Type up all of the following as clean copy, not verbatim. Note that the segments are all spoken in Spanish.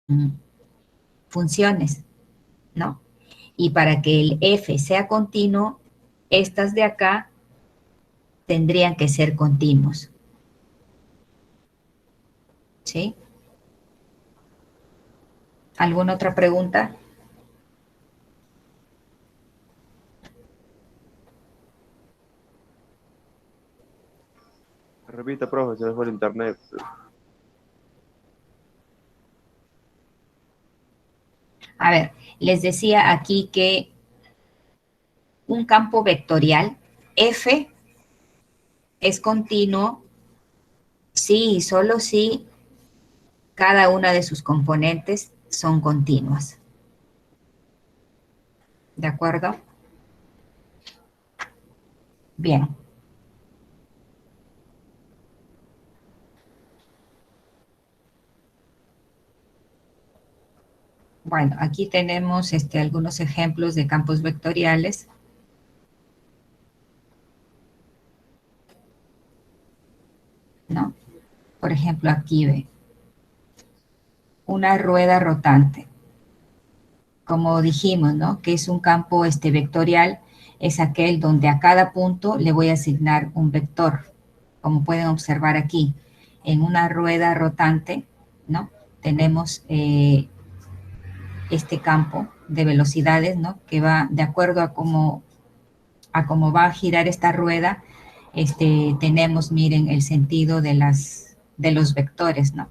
mm, funciones, ¿no? Y para que el f sea continuo, estas de acá tendrían que ser continuos. ¿Sí? ¿Alguna otra pregunta? Repita, profe, se fue el internet. A ver, les decía aquí que un campo vectorial f es continuo si y solo si cada una de sus componentes son continuas. ¿De acuerdo? Bien. Bueno, aquí tenemos algunos ejemplos de campos vectoriales. ¿No? Por ejemplo, aquí ve una rueda rotante. Como dijimos, ¿no? Que es un campo vectorial, es aquel donde a cada punto le voy a asignar un vector. Como pueden observar aquí, en una rueda rotante, ¿no? Tenemos este campo de velocidades, ¿no? Que va de acuerdo a cómo va a girar esta rueda, tenemos, miren, el sentido de los vectores, ¿no?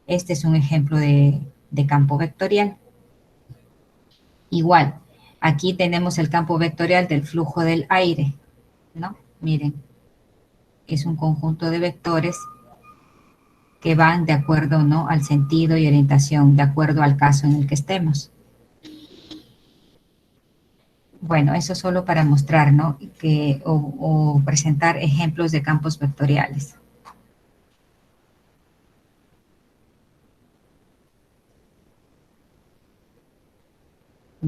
Este es un ejemplo de campo vectorial. Igual, aquí tenemos el campo vectorial del flujo del aire, ¿no? Miren, es un conjunto de vectores que van de acuerdo, ¿no? Al sentido y orientación, de acuerdo al caso en el que estemos. Bueno, eso solo para mostrar, ¿no? O presentar ejemplos de campos vectoriales.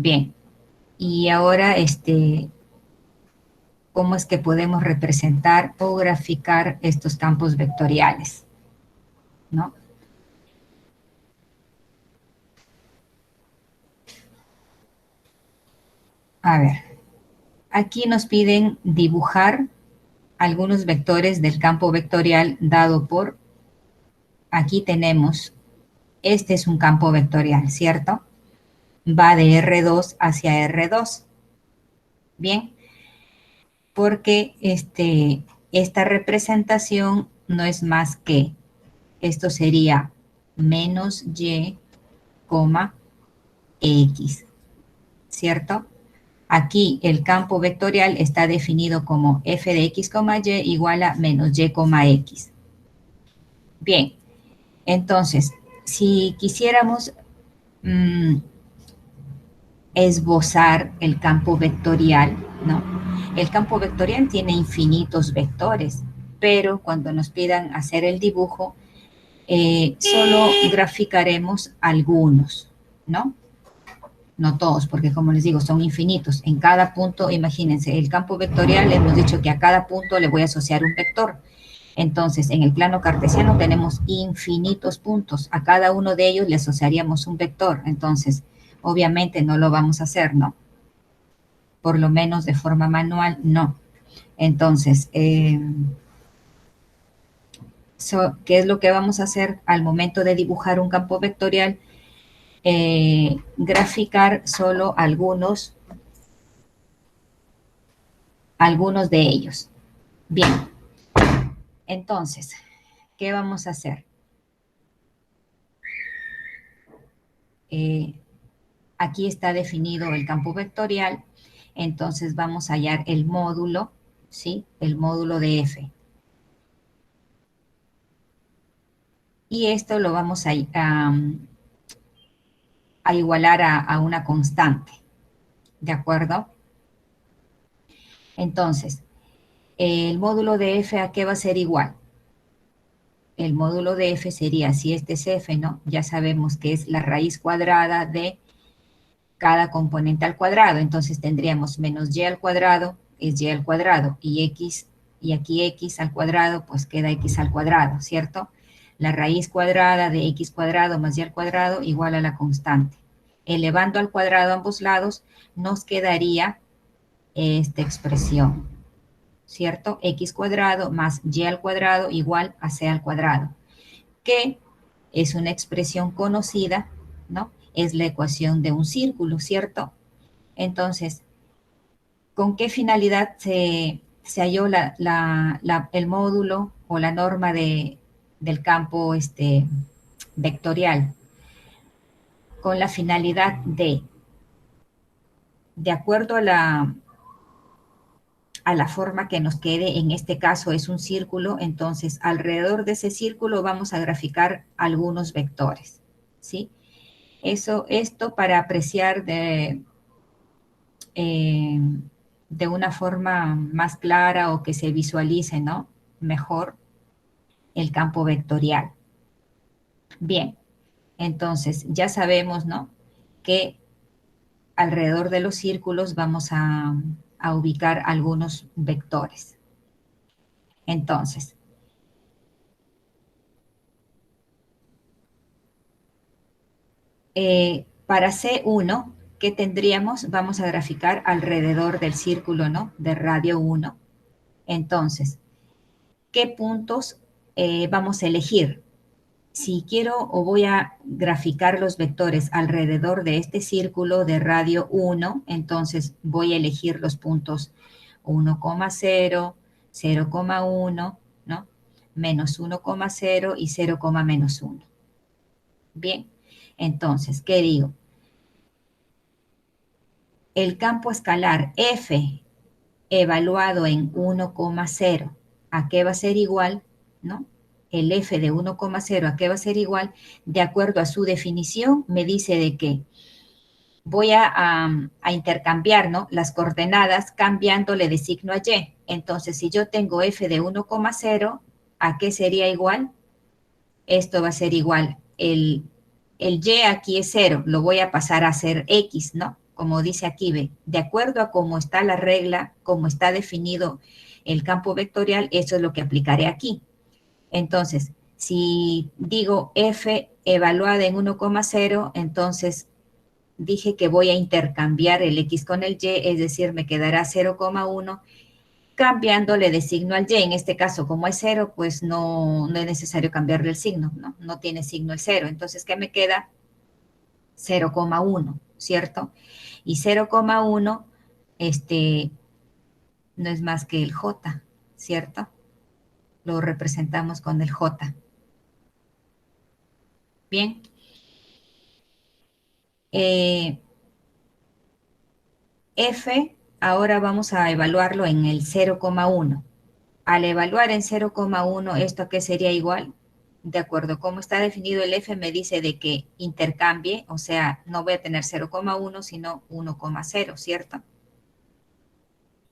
Bien, y ahora, ¿cómo es que podemos representar o graficar estos campos vectoriales? ¿No? A ver, aquí nos piden dibujar algunos vectores del campo vectorial dado por, aquí tenemos, este es un campo vectorial, ¿cierto? Va de R2 hacia R2. Bien, porque esta representación no es más que, esto sería menos Y, X, ¿cierto? Aquí el campo vectorial está definido como f de x, y igual a menos y, x. Bien, entonces, si quisiéramos esbozar el campo vectorial, ¿no? El campo vectorial tiene infinitos vectores, pero cuando nos pidan hacer el dibujo, solo graficaremos algunos, ¿no? No todos, porque como les digo, son infinitos. En cada punto, imagínense, el campo vectorial, hemos dicho que a cada punto le voy a asociar un vector. Entonces, en el plano cartesiano tenemos infinitos puntos. A cada uno de ellos le asociaríamos un vector. Entonces, obviamente no lo vamos a hacer, ¿no? Por lo menos de forma manual, no. Entonces, ¿qué es lo que vamos a hacer al momento de dibujar un campo vectorial? Graficar solo algunos de ellos. Bien, entonces, ¿qué vamos a hacer? Aquí está definido el campo vectorial, entonces vamos a hallar el módulo, ¿sí? El módulo de F. Y esto lo vamos a igualar a una constante, ¿de acuerdo? Entonces, el módulo de F, ¿a qué va a ser igual? El módulo de F sería, si este es F, ¿no? Ya sabemos que es la raíz cuadrada de cada componente al cuadrado. Entonces tendríamos menos y al cuadrado es y al cuadrado y x, y aquí x al cuadrado, pues queda x al cuadrado, ¿cierto? la raíz cuadrada de x cuadrado más y al cuadrado igual a la constante. Elevando al cuadrado ambos lados, nos quedaría esta expresión, ¿cierto? X cuadrado más y al cuadrado igual a c al cuadrado, que es una expresión conocida, ¿no? Es la ecuación de un círculo, ¿cierto? Entonces, ¿con qué finalidad se halló el módulo o la norma del campo vectorial? Con la finalidad de acuerdo a la forma que nos quede, en este caso es un círculo, entonces alrededor de ese círculo vamos a graficar algunos vectores, ¿sí? Esto para apreciar eh, de una forma más clara o que se visualice, ¿no? Mejor el campo vectorial. Bien, entonces ya sabemos, ¿no? Que alrededor de los círculos vamos a ubicar algunos vectores. Entonces, para C1, ¿qué tendríamos? Vamos a graficar alrededor del círculo, ¿no? De radio 1. Entonces, ¿qué puntos vamos a elegir? Si quiero o voy a graficar los vectores alrededor de este círculo de radio 1, entonces voy a elegir los puntos 1,0, 0,1, ¿no? Menos 1,0 y 0, menos 1. Bien, entonces, ¿qué digo? El campo escalar F evaluado en 1,0, ¿a qué va a ser igual? ¿No? El F de 1,0, ¿a qué va a ser igual? De acuerdo a su definición, me dice de que voy a intercambiar, ¿no? Las coordenadas cambiándole de signo a Y. Entonces, si yo tengo F de 1,0, ¿a qué sería igual? Esto va a ser igual. El Y aquí es 0, lo voy a pasar a ser X, ¿no? Como dice aquí, ve, de acuerdo a cómo está la regla, cómo está definido el campo vectorial, eso es lo que aplicaré aquí. Entonces, si digo F evaluada en 1,0, entonces dije que voy a intercambiar el X con el Y, es decir, me quedará 0,1 cambiándole de signo al Y. En este caso, como es 0, pues no es necesario cambiarle el signo, ¿no? No tiene signo el 0. Entonces, ¿qué me queda? 0,1, ¿cierto? Y 0,1 no es más que el J, ¿cierto? Lo representamos con el J. Bien. F, ahora vamos a evaluarlo en el 0,1. Al evaluar en 0,1, ¿esto a qué sería igual? De acuerdo a cómo está definido el F, me dice de que intercambie, o sea, no voy a tener 0,1, sino 1,0, ¿cierto?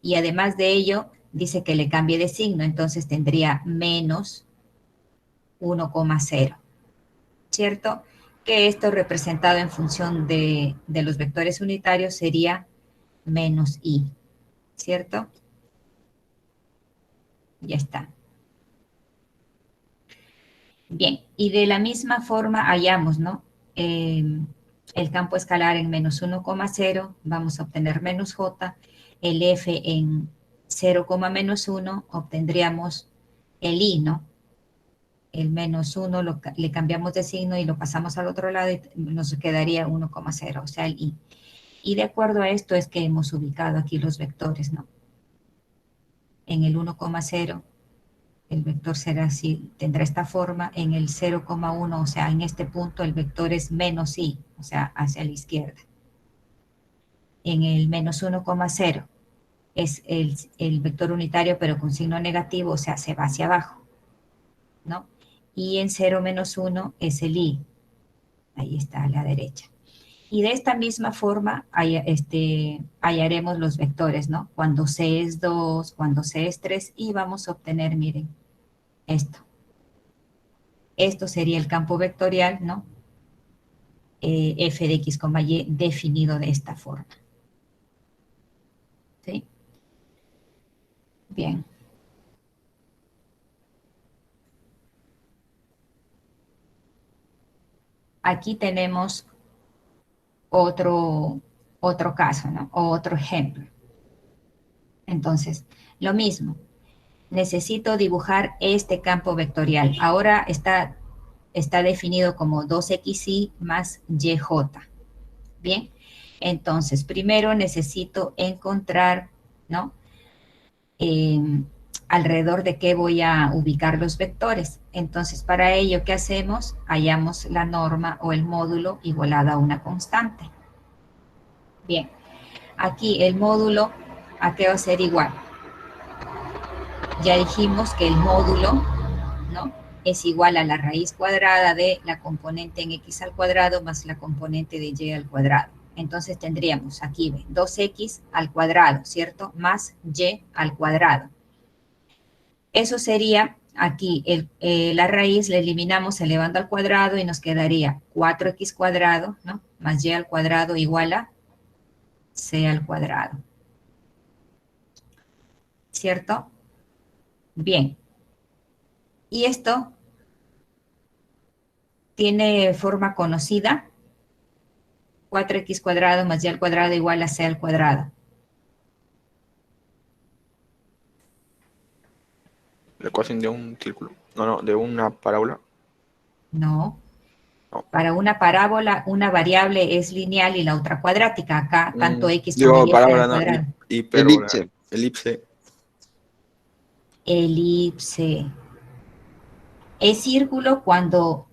Y además de ello, dice que le cambie de signo, entonces tendría menos 1,0, ¿cierto? Que esto representado en función de los vectores unitarios sería menos I, ¿cierto? Ya está. Bien, y de la misma forma hallamos, ¿no? El campo escalar en menos 1,0, vamos a obtener menos J. El F en 0, menos 1, obtendríamos el I, ¿no? El menos 1 le cambiamos de signo y lo pasamos al otro lado y nos quedaría 1,0, o sea, el I. Y de acuerdo a esto es que hemos ubicado aquí los vectores, ¿no? En el 1,0 el vector será así, tendrá esta forma. En el 0,1, o sea, en este punto el vector es menos i, o sea, hacia la izquierda. En el menos 1,0 es el vector unitario, pero con signo negativo, o sea, se va hacia abajo, ¿no? Y en 0 menos 1 es el i, ahí está a la derecha. Y de esta misma forma hallaremos los vectores, ¿no? Cuando c es 2, cuando c es 3, y vamos a obtener, miren, esto. Esto sería el campo vectorial, ¿no? F de X, Y definido de esta forma. ¿Sí? Bien. aquí tenemos otro caso, ¿no? O otro ejemplo. Entonces, lo mismo. Necesito dibujar este campo vectorial. Ahora está definido como 2xy más yj. Bien, entonces primero necesito encontrar, ¿no? Alrededor de qué voy a ubicar los vectores. Entonces, para ello, ¿qué hacemos? Hallamos la norma o el módulo igualada a una constante. Bien, aquí el módulo, ¿a qué va a ser igual? Ya dijimos que el módulo, ¿no?, es igual a la raíz cuadrada de la componente en x al cuadrado más la componente de y al cuadrado. Entonces tendríamos aquí 2x al cuadrado, ¿cierto? Más y al cuadrado. Eso sería aquí, la raíz la eliminamos elevando al cuadrado y nos quedaría 4x cuadrado, ¿no?, más y al cuadrado igual a c al cuadrado. ¿Cierto? Bien. Y esto tiene forma conocida, 4x cuadrado más y al cuadrado igual a c al cuadrado. La ecuación de un círculo. No, de una parábola. No. No. Para una parábola, una variable es lineal y la otra cuadrática. Acá, tanto x como Digo, y es c parábola, al no. cuadrado. Hipérbola. Elipse. Elipse. Es círculo cuando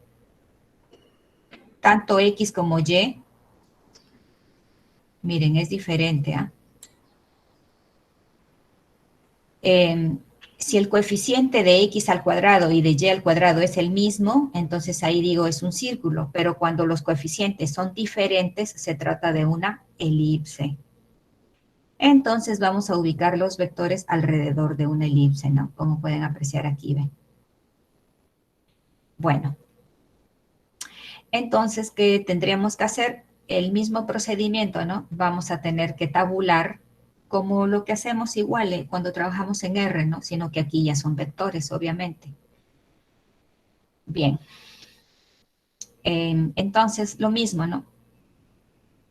tanto x como y, miren, es diferente, ¿ah? Si el coeficiente de x al cuadrado y de y al cuadrado es el mismo, entonces ahí digo es un círculo, pero cuando los coeficientes son diferentes, se trata de una elipse. Entonces vamos a ubicar los vectores alrededor de una elipse, ¿no? Como pueden apreciar aquí, ¿ven? Bueno, entonces, ¿qué tendríamos que hacer? El mismo procedimiento, ¿no? Vamos a tener que tabular como lo que hacemos igual cuando trabajamos en R, ¿no? Sino que aquí ya son vectores, obviamente. Bien. Entonces, lo mismo, ¿no?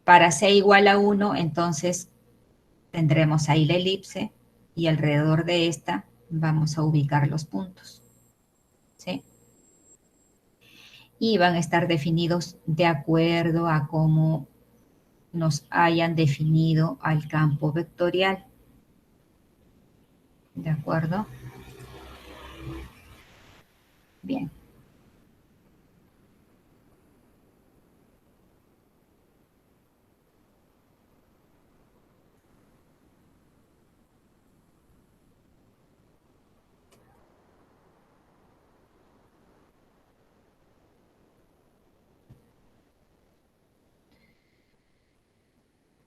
Para C igual a 1, entonces tendremos ahí la elipse y alrededor de esta vamos a ubicar los puntos, ¿sí? Y van a estar definidos de acuerdo a cómo nos hayan definido al campo vectorial. ¿De acuerdo? Bien.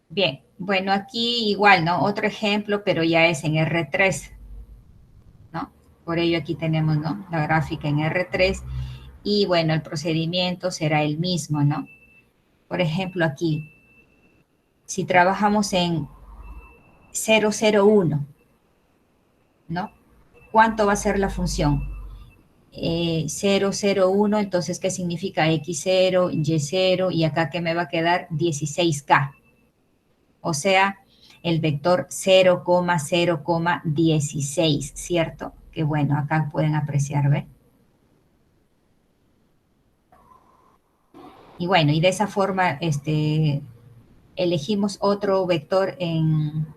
Bien, bueno, aquí igual, ¿no? Otro ejemplo, pero ya es en R3, ¿no? Por ello aquí tenemos, ¿no?, la gráfica en R3 y, bueno, el procedimiento será el mismo, ¿no? Por ejemplo, aquí, si trabajamos en 0,01, ¿no? ¿Cuánto va a ser la función? 0,01, entonces, ¿qué significa? X0, Y0, y acá, ¿qué me va a quedar? 16K. O sea, el vector 0,0,16, ¿cierto? Que bueno, acá pueden apreciar, ¿ven? Y bueno, y de esa forma elegimos otro vector en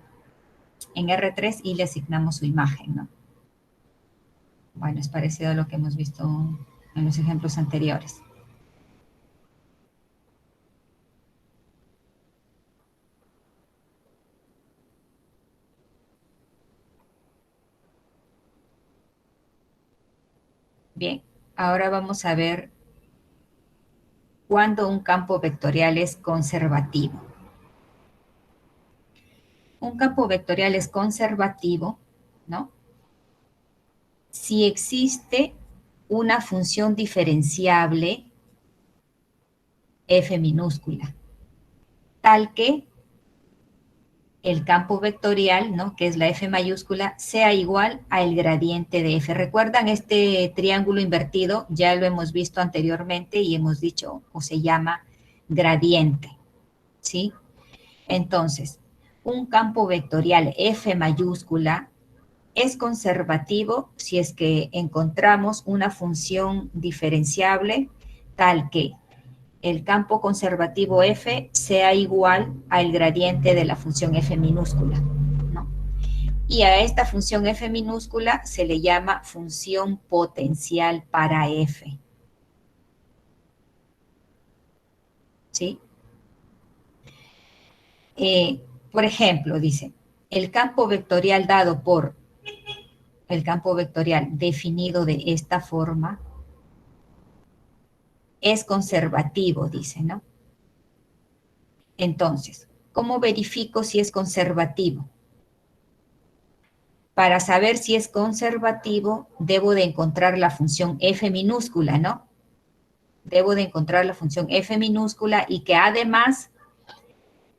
R3 y le asignamos su imagen, ¿no? Bueno, es parecido a lo que hemos visto en los ejemplos anteriores. Bien, ahora vamos a ver cuándo un campo vectorial es conservativo. Un campo vectorial es conservativo, ¿no?, si existe una función diferenciable f minúscula, tal que el campo vectorial, ¿no? Que es la F mayúscula, sea igual al gradiente de F. ¿Recuerdan este triángulo invertido? Ya lo hemos visto anteriormente y hemos dicho, o se llama gradiente, ¿sí? Entonces, un campo vectorial F mayúscula es conservativo si es que encontramos una función diferenciable tal que el campo conservativo F sea igual al gradiente de la función F minúscula, ¿no? Y a esta función F minúscula se le llama función potencial para F. ¿Sí? Por ejemplo, dice, el campo vectorial dado por el campo vectorial definido de esta forma es conservativo, dice, ¿no? Entonces, ¿cómo verifico si es conservativo? Para saber si es conservativo, debo de encontrar la función f minúscula, ¿no? Debo de encontrar la función f minúscula y que además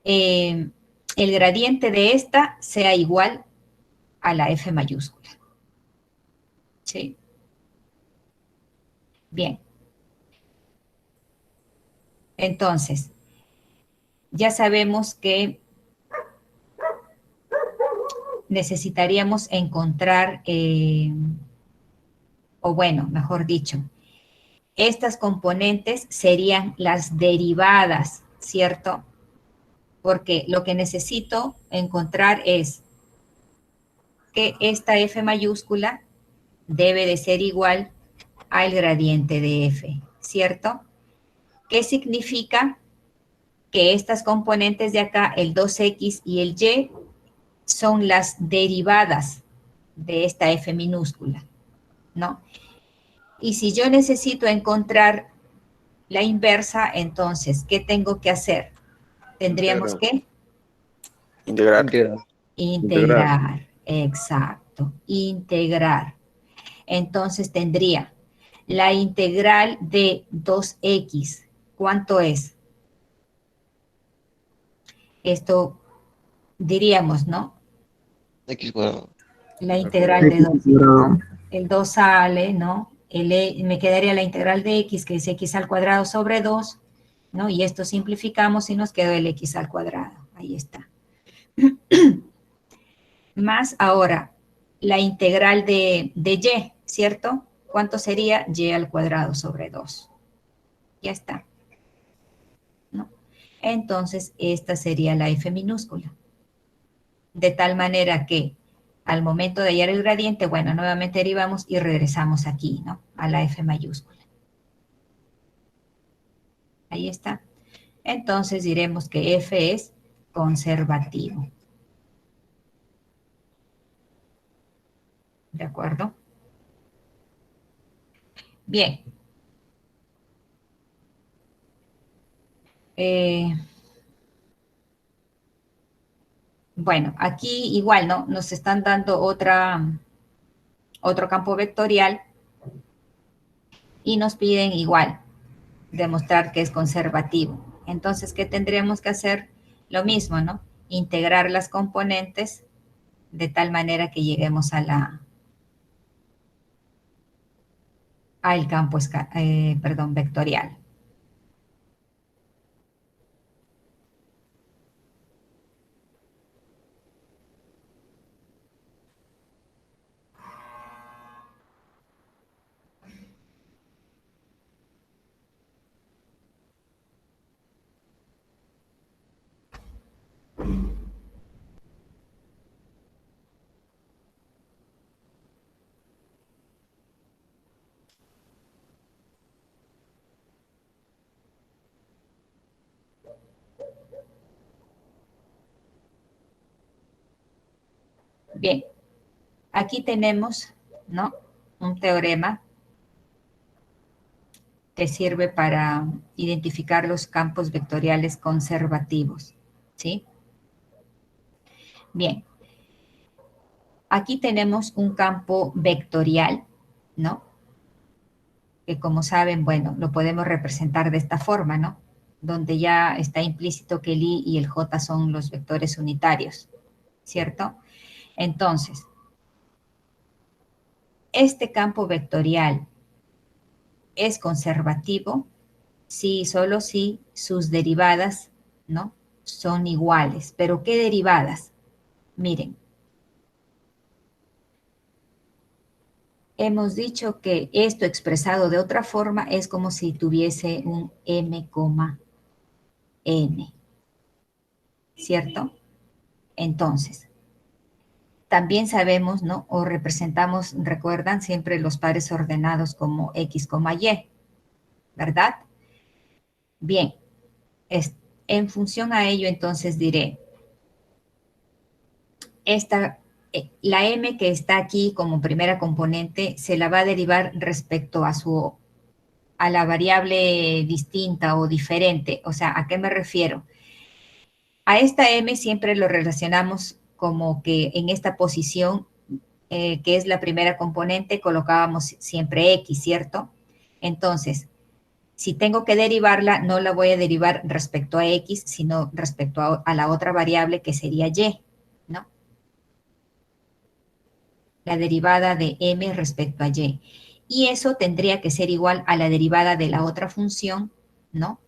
el gradiente de esta sea igual a la f mayúscula. ¿Sí? Bien. Entonces, ya sabemos que necesitaríamos encontrar, o bueno, mejor dicho, estas componentes serían las derivadas, ¿cierto? Porque lo que necesito encontrar es que esta f mayúscula debe de ser igual al gradiente de f, ¿cierto? ¿Qué significa? Que estas componentes de acá, el 2x y el y, son las derivadas de esta f minúscula, ¿no? Y si yo necesito encontrar la inversa, entonces, ¿qué tengo que hacer? Tendríamos que Integrar. integrar, exacto, integrar. Entonces tendría la integral de 2x. ¿Cuánto es? Esto diríamos, ¿no? X cuadrado. La integral de 2. El 2 sale, ¿no? Me quedaría la integral de x, que es x al cuadrado sobre 2, ¿no? Y esto simplificamos y nos quedó el x al cuadrado. Ahí está. Más ahora la integral de y, ¿cierto? ¿Cuánto sería y al cuadrado sobre 2? Ya está, ¿no? Entonces, esta sería la f minúscula. De tal manera que al momento de hallar el gradiente, bueno, nuevamente derivamos y regresamos aquí, ¿no? A la f mayúscula. Ahí está. Entonces diremos que f es conservativo. ¿De acuerdo? Bien. Bueno, aquí igual, ¿no? Nos están dando otro campo vectorial y nos piden igual demostrar que es conservativo. Entonces, ¿qué tendríamos que hacer? Lo mismo, ¿no? Integrar las componentes de tal manera que lleguemos al campo vectorial. Bien, aquí tenemos, ¿no? Un teorema que sirve para identificar los campos vectoriales conservativos, ¿sí? Bien, aquí tenemos un campo vectorial, ¿no? Que como saben, bueno, lo podemos representar de esta forma, ¿no? Donde ya está implícito que el i y el j son los vectores unitarios. ¿cierto? Entonces, este campo vectorial es conservativo si y solo si sus derivadas, ¿no?, son iguales. ¿Pero qué derivadas? Miren, hemos dicho que esto expresado de otra forma es como si tuviese un m, n, ¿cierto? Entonces, también sabemos, ¿no?, o representamos, recuerdan siempre los pares ordenados como x, y, ¿verdad? Bien, en función a ello, entonces diré, la m que está aquí como primera componente se la va a derivar respecto a la variable distinta o diferente. O sea, ¿a qué me refiero? A esta m siempre lo relacionamos como que en esta posición, que es la primera componente, colocábamos siempre x, ¿cierto? Entonces, si tengo que derivarla, no la voy a derivar respecto a x, sino respecto a la otra variable que sería y, ¿no? La derivada de m respecto a y. Y eso tendría que ser igual a la derivada de la otra función, ¿no?,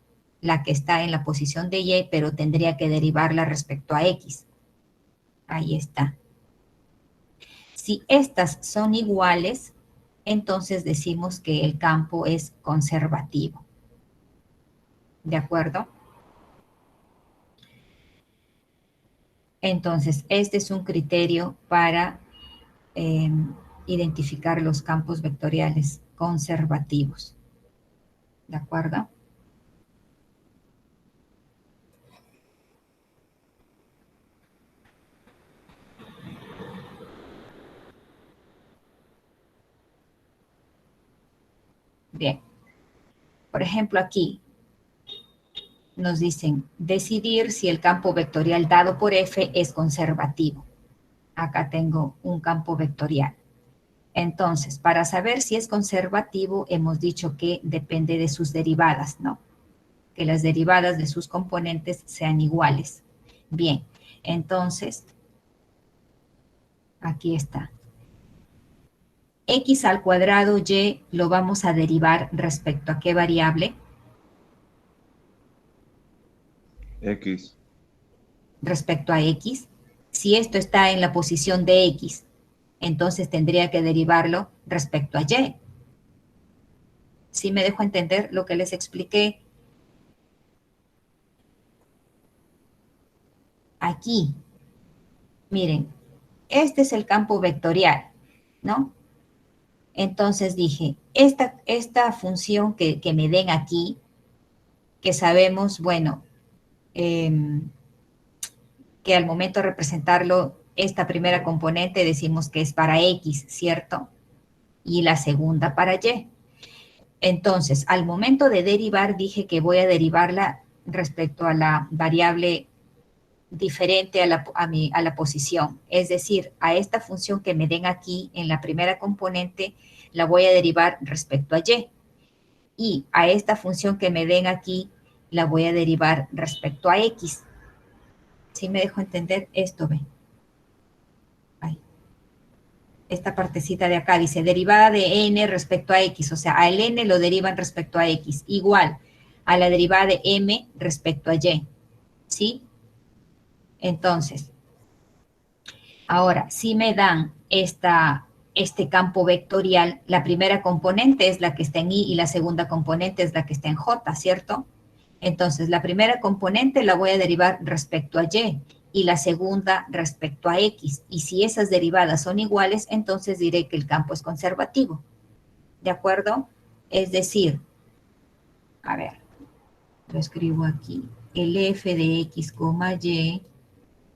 la que está en la posición de y, pero tendría que derivarla respecto a x. Ahí está. Si estas son iguales, entonces decimos que el campo es conservativo. ¿De acuerdo? Entonces, este es un criterio para identificar los campos vectoriales conservativos. ¿De acuerdo? Bien. Por ejemplo, aquí nos dicen decidir si el campo vectorial dado por F es conservativo. Acá tengo un campo vectorial. Entonces, para saber si es conservativo, hemos dicho que depende de sus derivadas, ¿no? Que las derivadas de sus componentes sean iguales. Bien, entonces, aquí está. X al cuadrado y lo vamos a derivar respecto a ¿qué variable? X. Respecto a X. Si esto está en la posición de X, entonces tendría que derivarlo respecto a Y. ¿Sí me dejo entender lo que les expliqué? Aquí, miren, este es el campo vectorial, ¿no? Entonces dije, esta función que me den aquí, que sabemos, bueno, que al momento de representarlo, esta primera componente decimos que es para X, ¿cierto? Y la segunda para Y. Entonces, al momento de derivar, dije que voy a derivarla respecto a la variable diferente a la posición. Es decir, a esta función que me den aquí en la primera componente, la voy a derivar respecto a Y. Y a esta función que me den aquí, la voy a derivar respecto a X. ¿Sí me dejo entender? Esto, ve. Ahí. Esta partecita de acá dice derivada de n respecto a x, o sea, al n lo derivan respecto a x, igual a la derivada de m respecto a y, ¿sí? Entonces, ahora, si me dan este campo vectorial, la primera componente es la que está en y la segunda componente es la que está en j, ¿cierto? Entonces, la primera componente la voy a derivar respecto a y la segunda respecto a x. Y si esas derivadas son iguales, entonces diré que el campo es conservativo. ¿De acuerdo? Es decir, a ver, lo escribo aquí. El f de x, y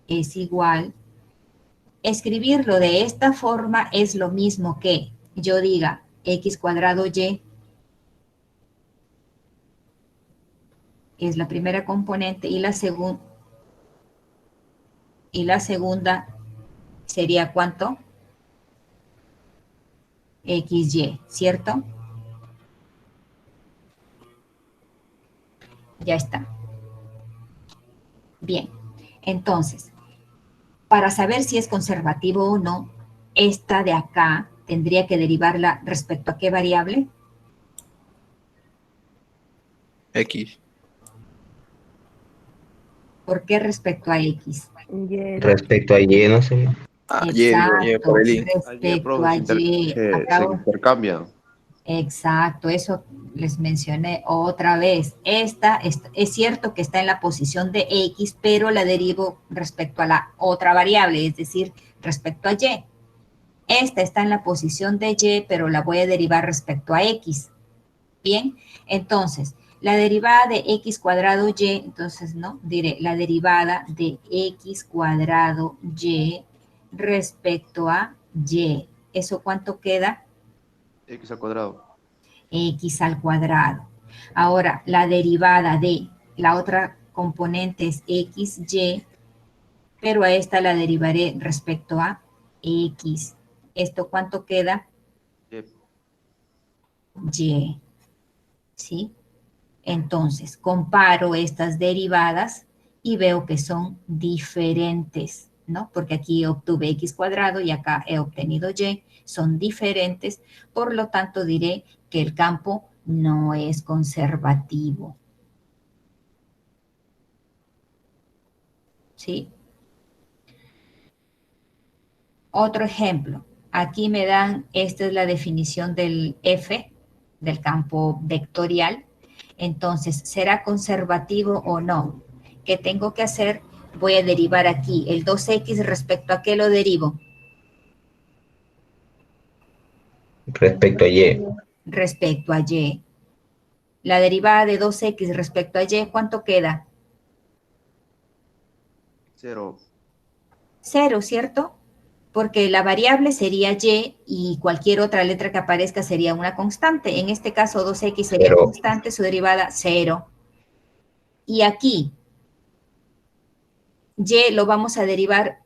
es igual. Escribirlo de esta forma es lo mismo que yo diga x cuadrado y es la primera componente y la segunda sería ¿cuánto? XY, ¿cierto? Ya está. Bien, entonces, para saber si es conservativo o no, esta de acá tendría que derivarla respecto a qué variable. X. ¿Por qué respecto a X? Respecto a Y, no sé. Ah, Y Exacto, por el I. Ayer, respecto profe, a Y. se Acabo, intercambian. exacto, eso les mencioné otra vez. Esta es cierto que está en la posición de X, pero la derivo respecto a la otra variable, es decir, respecto a Y. Esta está en la posición de Y, pero la voy a derivar respecto a X. Bien, entonces, la derivada de X cuadrado Y, entonces, ¿no? Diré la derivada de X cuadrado Y respecto a Y. ¿Eso cuánto queda? X al cuadrado. X al cuadrado. Ahora, la derivada de la otra componente es XY, pero a esta la derivaré respecto a X. ¿Esto cuánto queda? Y. Y, ¿sí? Entonces, comparo estas derivadas y veo que son diferentes, ¿no? Porque aquí obtuve X cuadrado y acá he obtenido Y, son diferentes, por lo tanto diré que el campo no es conservativo, ¿sí? Otro ejemplo, aquí me dan, esta es la definición del F, del campo vectorial. Entonces, ¿será conservativo o no? ¿Qué tengo que hacer? Voy a derivar aquí el 2x respecto a qué lo derivo. Respecto a Y. Respecto a y. La derivada de 2x respecto a y, ¿cuánto queda? 0. 0, ¿cierto? Porque la variable sería y cualquier otra letra que aparezca sería una constante. En este caso 2x sería Pero constante, su derivada 0. Y aquí y lo vamos a derivar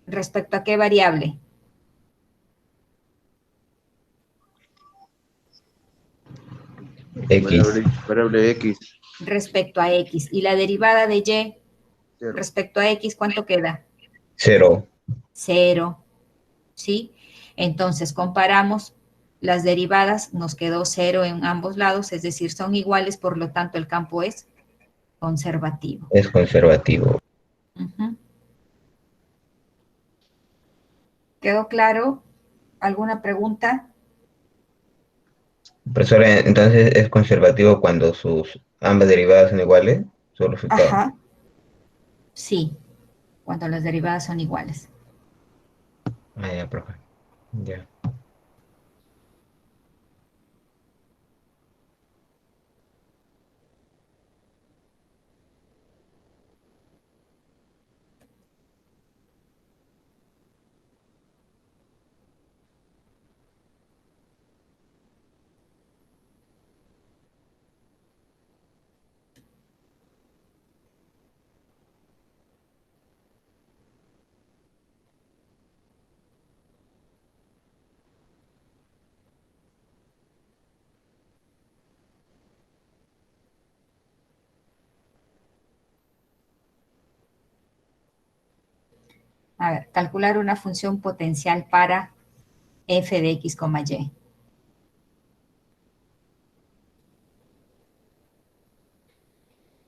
respecto a qué variable. X. Variable X. Respecto a x. Y la derivada de y 0. respecto a x, ¿cuánto queda? 0. 0. ¿Sí? Entonces comparamos las derivadas, nos quedó 0 en ambos lados, es decir, son iguales, por lo tanto el campo es conservativo. Es conservativo. Ujú. ¿Quedó claro? ¿Alguna pregunta? Profesora, entonces es conservativo cuando sus ambas derivadas son iguales, su resultado. Ajá, sí, cuando las derivadas son iguales. Ah, ya, profe. Ya. A ver, calcular una función potencial para f de x, y.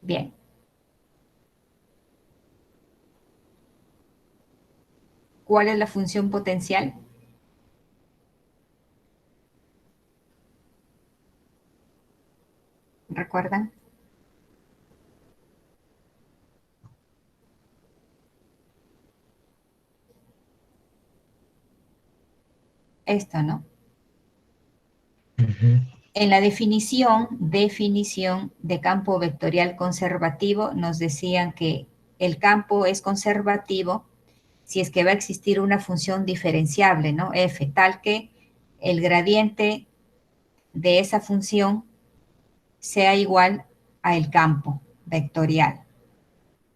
Bien. ¿Cuál es la función potencial? ¿Recuerdan? Esto, ¿no? Ujú. En la definición de campo vectorial conservativo, nos decían que el campo es conservativo si es que va a existir una función diferenciable, ¿no? F, tal que el gradiente de esa función sea igual al campo vectorial.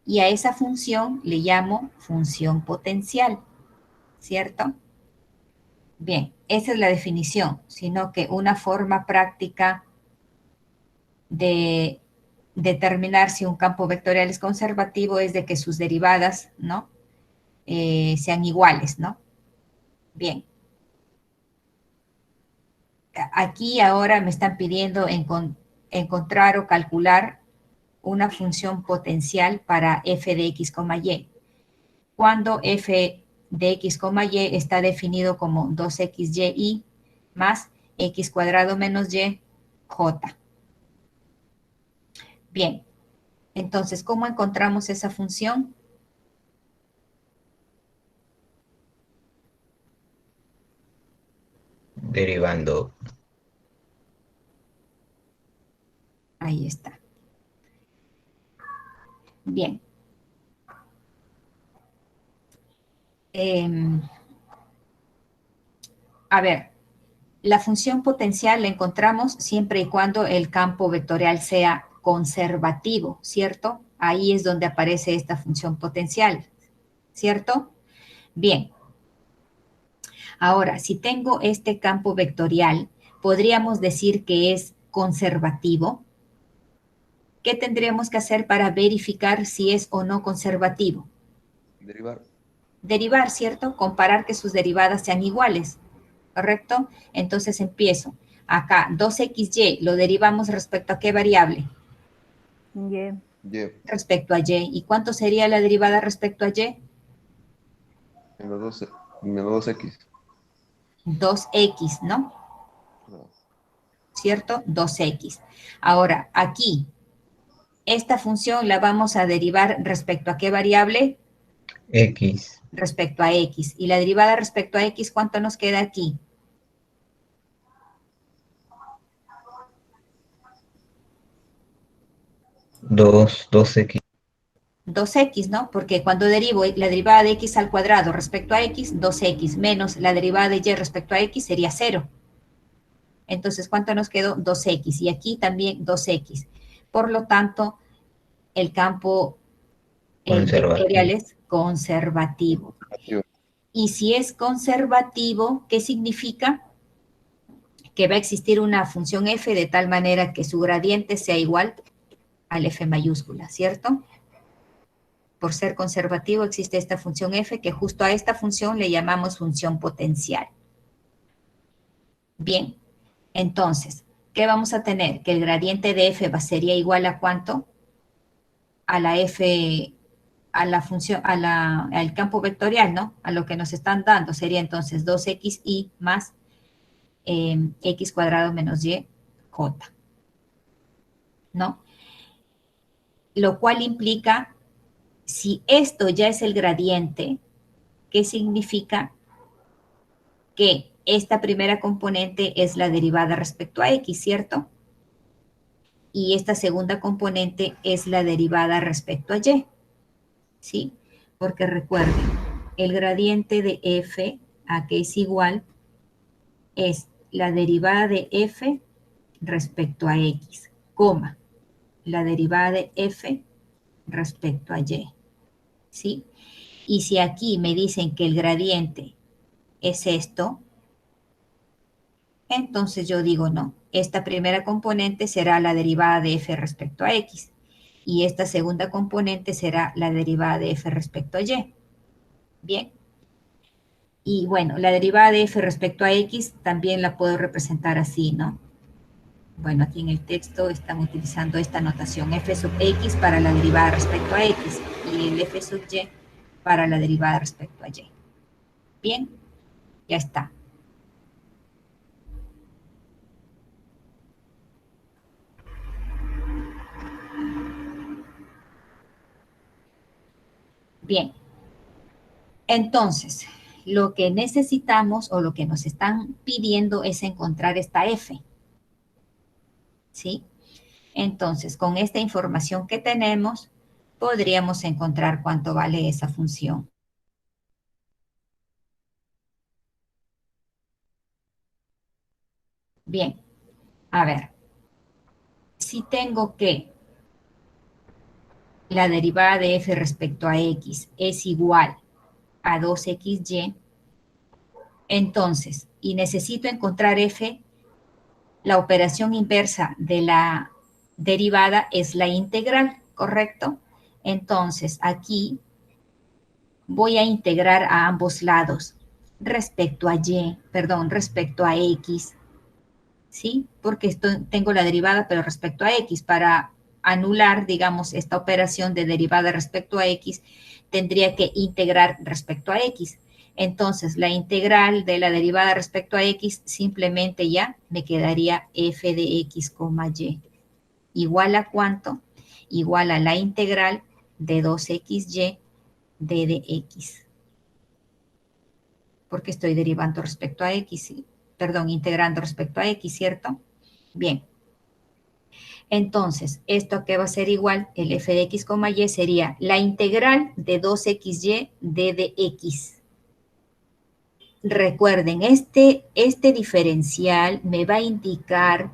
Y a esa función le llamo función potencial, ¿cierto? Bien, esa es la definición, sino que una forma práctica de determinar si un campo vectorial es conservativo es de que sus derivadas, ¿no? sean iguales, ¿no? Bien. Aquí ahora me están pidiendo encontrar o calcular una función potencial para f de x, y. Cuando f de x, y está definido como 2xy más x cuadrado menos y, j. Bien, entonces, ¿cómo encontramos esa función? Derivando. Ahí está. Bien. A ver, la función potencial la encontramos siempre y cuando el campo vectorial sea conservativo, ¿cierto? Ahí es donde aparece esta función potencial, ¿cierto? Bien. Ahora, si tengo este campo vectorial, podríamos decir que es conservativo. ¿Qué tendríamos que hacer para verificar si es o no conservativo? Derivar. Derivar, ¿cierto? Comparar que sus derivadas sean iguales, ¿correcto? Entonces empiezo. Acá, 2xy, lo derivamos respecto a qué variable? Y. Y. Respecto a y. ¿Y cuánto sería la derivada respecto a y? Menos 2x. 2x, ¿no? No. ¿Cierto? 2x. Ahora, aquí, esta función la vamos a derivar respecto a qué variable? X. Respecto a x. Y la derivada respecto a x, ¿cuánto nos queda aquí? 2x. 2x, ¿no? Porque cuando derivo la derivada de x al cuadrado respecto a x, 2x menos la derivada de y respecto a x sería 0. Entonces, ¿cuánto nos quedó? 2x. Y aquí también 2x. Por lo tanto, el campo vectorial Conservativo. es conservativo. Negativo. Y si es conservativo, ¿qué significa? Que va a existir una función f de tal manera que su gradiente sea igual al f mayúscula, ¿cierto? Por ser conservativo existe esta función f que justo a esta función le llamamos función potencial. Bien, entonces, ¿qué vamos a tener? Que el gradiente de f sería igual a ¿cuánto? A la f, a la función, al campo vectorial, ¿no? A lo que nos están dando. Sería entonces 2xy más x cuadrado menos y, j, ¿no? Lo cual implica, si esto ya es el gradiente, ¿qué significa? Que esta primera componente es la derivada respecto a x, ¿cierto? Y esta segunda componente es la derivada respecto a y, ¿sí? Porque recuerden, el gradiente de f a que es igual es la derivada de f respecto a x, coma, la derivada de f respecto a y, ¿sí? Y si aquí me dicen que el gradiente es esto, entonces yo digo no. Esta primera componente será la derivada de f respecto a x y esta segunda componente será la derivada de f respecto a y. Bien. Y bueno, la derivada de f respecto a x también la puedo representar así, ¿no? Bueno, aquí en el texto están utilizando esta notación f sub x para la derivada respecto a x y el f sub y para la derivada respecto a y. Bien, ya está. Bien, entonces, lo que necesitamos o lo que nos están pidiendo es encontrar esta f, ¿sí? Entonces, con esta información que tenemos, podríamos encontrar cuánto vale esa función. Bien, a ver, si tengo que la derivada de f respecto a x es igual a 2xy, entonces, y necesito encontrar f, la operación inversa de la derivada es la integral, ¿correcto? Entonces, aquí voy a integrar a ambos lados respecto a respecto a X, ¿sí? Porque tengo la derivada, pero respecto a X. Para anular, digamos, esta operación de derivada respecto a X, tendría que integrar respecto a X. Entonces, la integral de la derivada respecto a X simplemente ya me quedaría f de X, y. ¿Igual a cuánto? Igual a la integral de 2xy d de x. Porque estoy derivando respecto a x, perdón, integrando respecto a x, ¿cierto? Bien. Entonces, ¿esto qué va a ser igual? El f de x, y sería la integral de 2xy d de x. Recuerden, este diferencial me va a indicar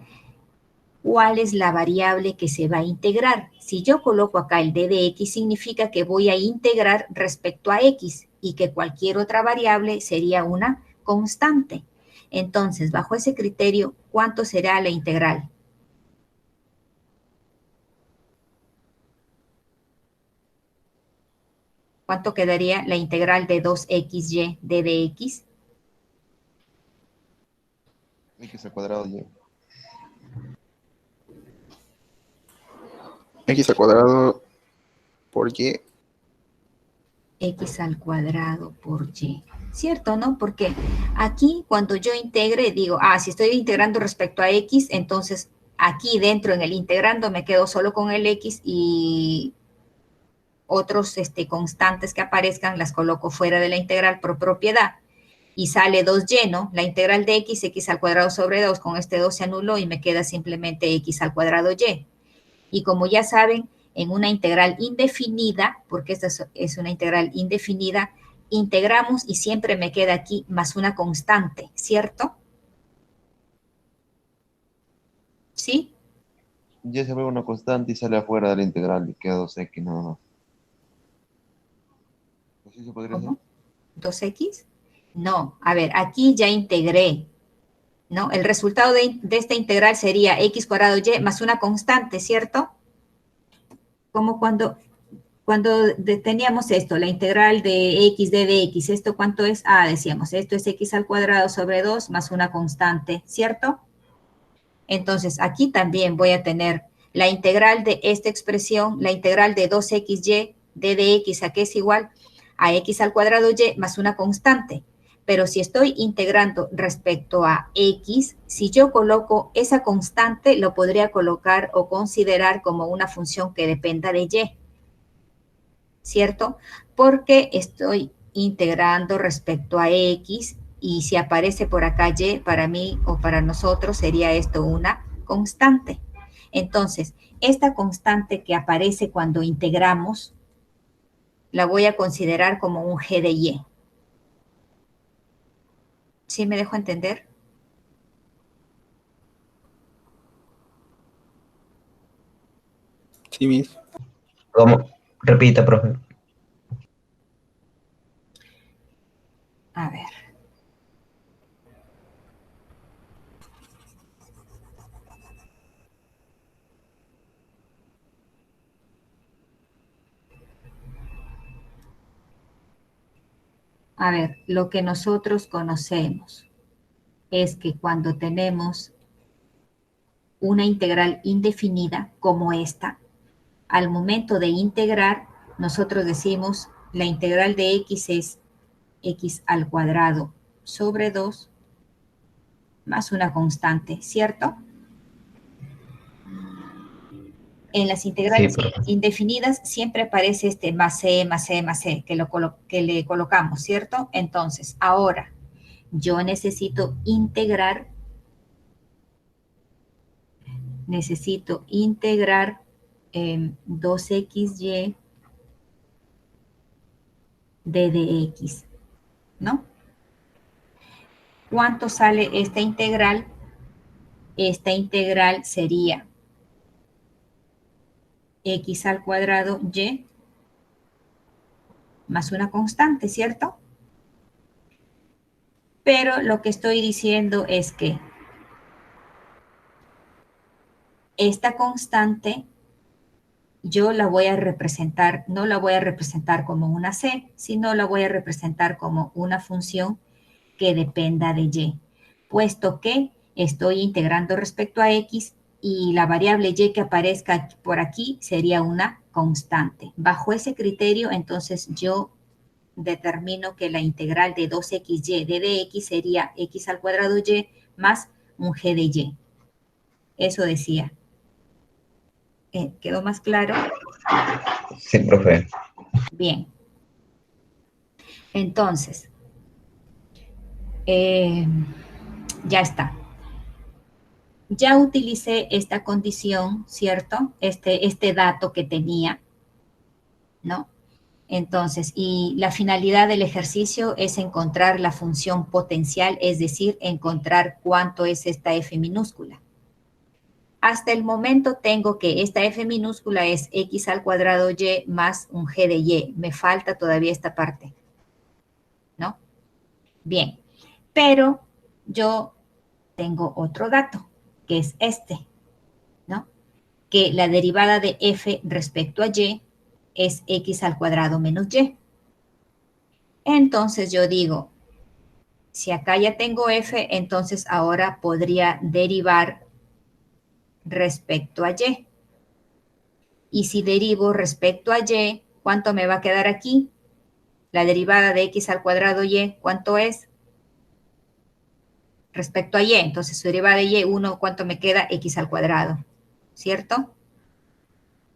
cuál es la variable que se va a integrar. Si yo coloco acá el d de x, significa que voy a integrar respecto a x y que cualquier otra variable sería una constante. Entonces, bajo ese criterio, ¿cuánto será la integral? ¿Cuánto quedaría la integral de 2xy d de x? X al cuadrado y X al cuadrado por Y. X al cuadrado por y. ¿Cierto, no? Porque aquí cuando yo integre, digo, si estoy integrando respecto a X, entonces aquí dentro en el integrando me quedo solo con el X y otros constantes que aparezcan las coloco fuera de la integral por propiedad. Y sale 2y, ¿no? La integral de x al cuadrado sobre 2, con este 2 se anuló y me queda simplemente x al cuadrado y. Y como ya saben, en una integral indefinida, porque esta es una integral indefinida, integramos y siempre me queda aquí más una constante, ¿cierto? ¿Sí? Y se vuelve una constante y sale afuera de la integral y queda 2x nada más. ¿Así se podría hacer? ¿Cómo? ¿2x? No, a ver, aquí ya integré, ¿no? El resultado de esta integral sería x cuadrado y más una constante, ¿cierto? Como cuando teníamos esto, la integral de x d de x, ¿esto cuánto es? Decíamos, esto es x al cuadrado sobre 2 más una constante, ¿cierto? Entonces, aquí también voy a tener la integral de esta expresión, la integral de 2xy d de x, ¿a qué es igual? A x al cuadrado y más una constante. Pero si estoy integrando respecto a x, si yo coloco esa constante, lo podría colocar o considerar como una función que dependa de y, ¿cierto? Porque estoy integrando respecto a x y si aparece por acá y, para mí o para nosotros sería esto una constante. Entonces, esta constante que aparece cuando integramos, la voy a considerar como un g de y. ¿Sí me dejo entender? Sí, mis. ¿Cómo? Repita, profe. A ver. A ver, lo que nosotros conocemos es que cuando tenemos una integral indefinida como esta, al momento de integrar, nosotros decimos la integral de x es x al cuadrado sobre 2 más una constante, ¿cierto? En las Sí, integrales profe. indefinidas siempre aparece este más c, más c, más c, que le colocamos, ¿cierto? Entonces, ahora yo necesito integrar 2xy d de x, ¿no? ¿Cuánto sale esta integral? Esta integral sería x al cuadrado y más una constante, ¿cierto? Pero lo que estoy diciendo es que esta constante yo la voy a representar, no la voy a representar como una c, sino la voy a representar como una función que dependa de y, puesto que estoy integrando respecto a x y la variable y que aparezca por aquí sería una constante. Bajo ese criterio, entonces yo determino que la integral de 2xy de dx sería x al cuadrado y más un g de y. Eso decía. ¿Quedó más claro? Sí, profe. Bien. Entonces, ya está. Ya utilicé esta condición, ¿cierto? Este dato que tenía, ¿no? Entonces, y la finalidad del ejercicio es encontrar la función potencial, es decir, encontrar cuánto es esta f minúscula. Hasta el momento tengo que esta f minúscula es x al cuadrado y más un g de y. Me falta todavía esta parte, ¿no? Bien, pero yo tengo otro dato, que es este, ¿no? Que la derivada de f respecto a y es x al cuadrado menos y. Entonces yo digo, si acá ya tengo f, entonces ahora podría derivar respecto a y. Y si derivo respecto a y, ¿cuánto me va a quedar aquí? La derivada de x al cuadrado y, ¿cuánto es? Respecto a y, entonces su derivada de y, 1, ¿cuánto me queda? X al cuadrado, ¿cierto?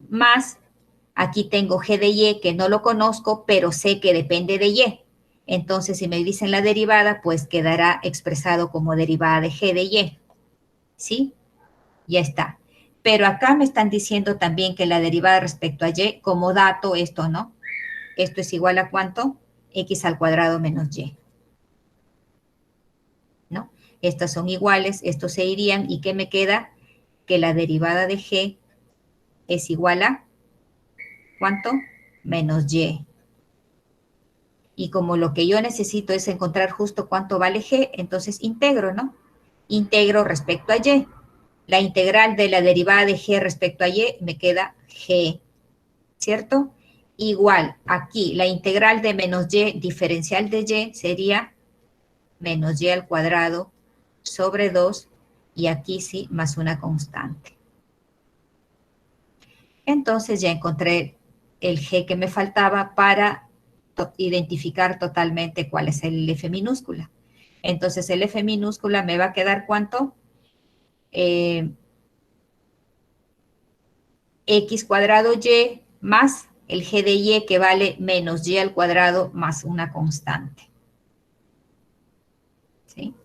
Más, aquí tengo g de y que no lo conozco, pero sé que depende de y. Entonces, si me dicen la derivada, pues quedará expresado como derivada de g de y, ¿sí? Ya está. Pero acá me están diciendo también que la derivada respecto a y, como dato, esto, ¿no? Esto es igual a ¿cuánto? X al cuadrado menos y, ¿no? Estas son iguales, estos se irían, ¿y qué me queda? Que la derivada de g es igual a ¿cuánto? Menos y. Y como lo que yo necesito es encontrar justo cuánto vale g, entonces integro, ¿no? Integro respecto a y. La integral de la derivada de g respecto a y me queda g, ¿cierto? Igual, aquí la integral de menos y diferencial de y sería menos y al cuadrado sobre 2, y aquí sí, más una constante. Entonces ya encontré el g que me faltaba para identificar totalmente cuál es el f minúscula. Entonces el f minúscula me va a quedar ¿cuánto? X cuadrado y más el g de y que vale menos y al cuadrado más una constante. ¿Sí?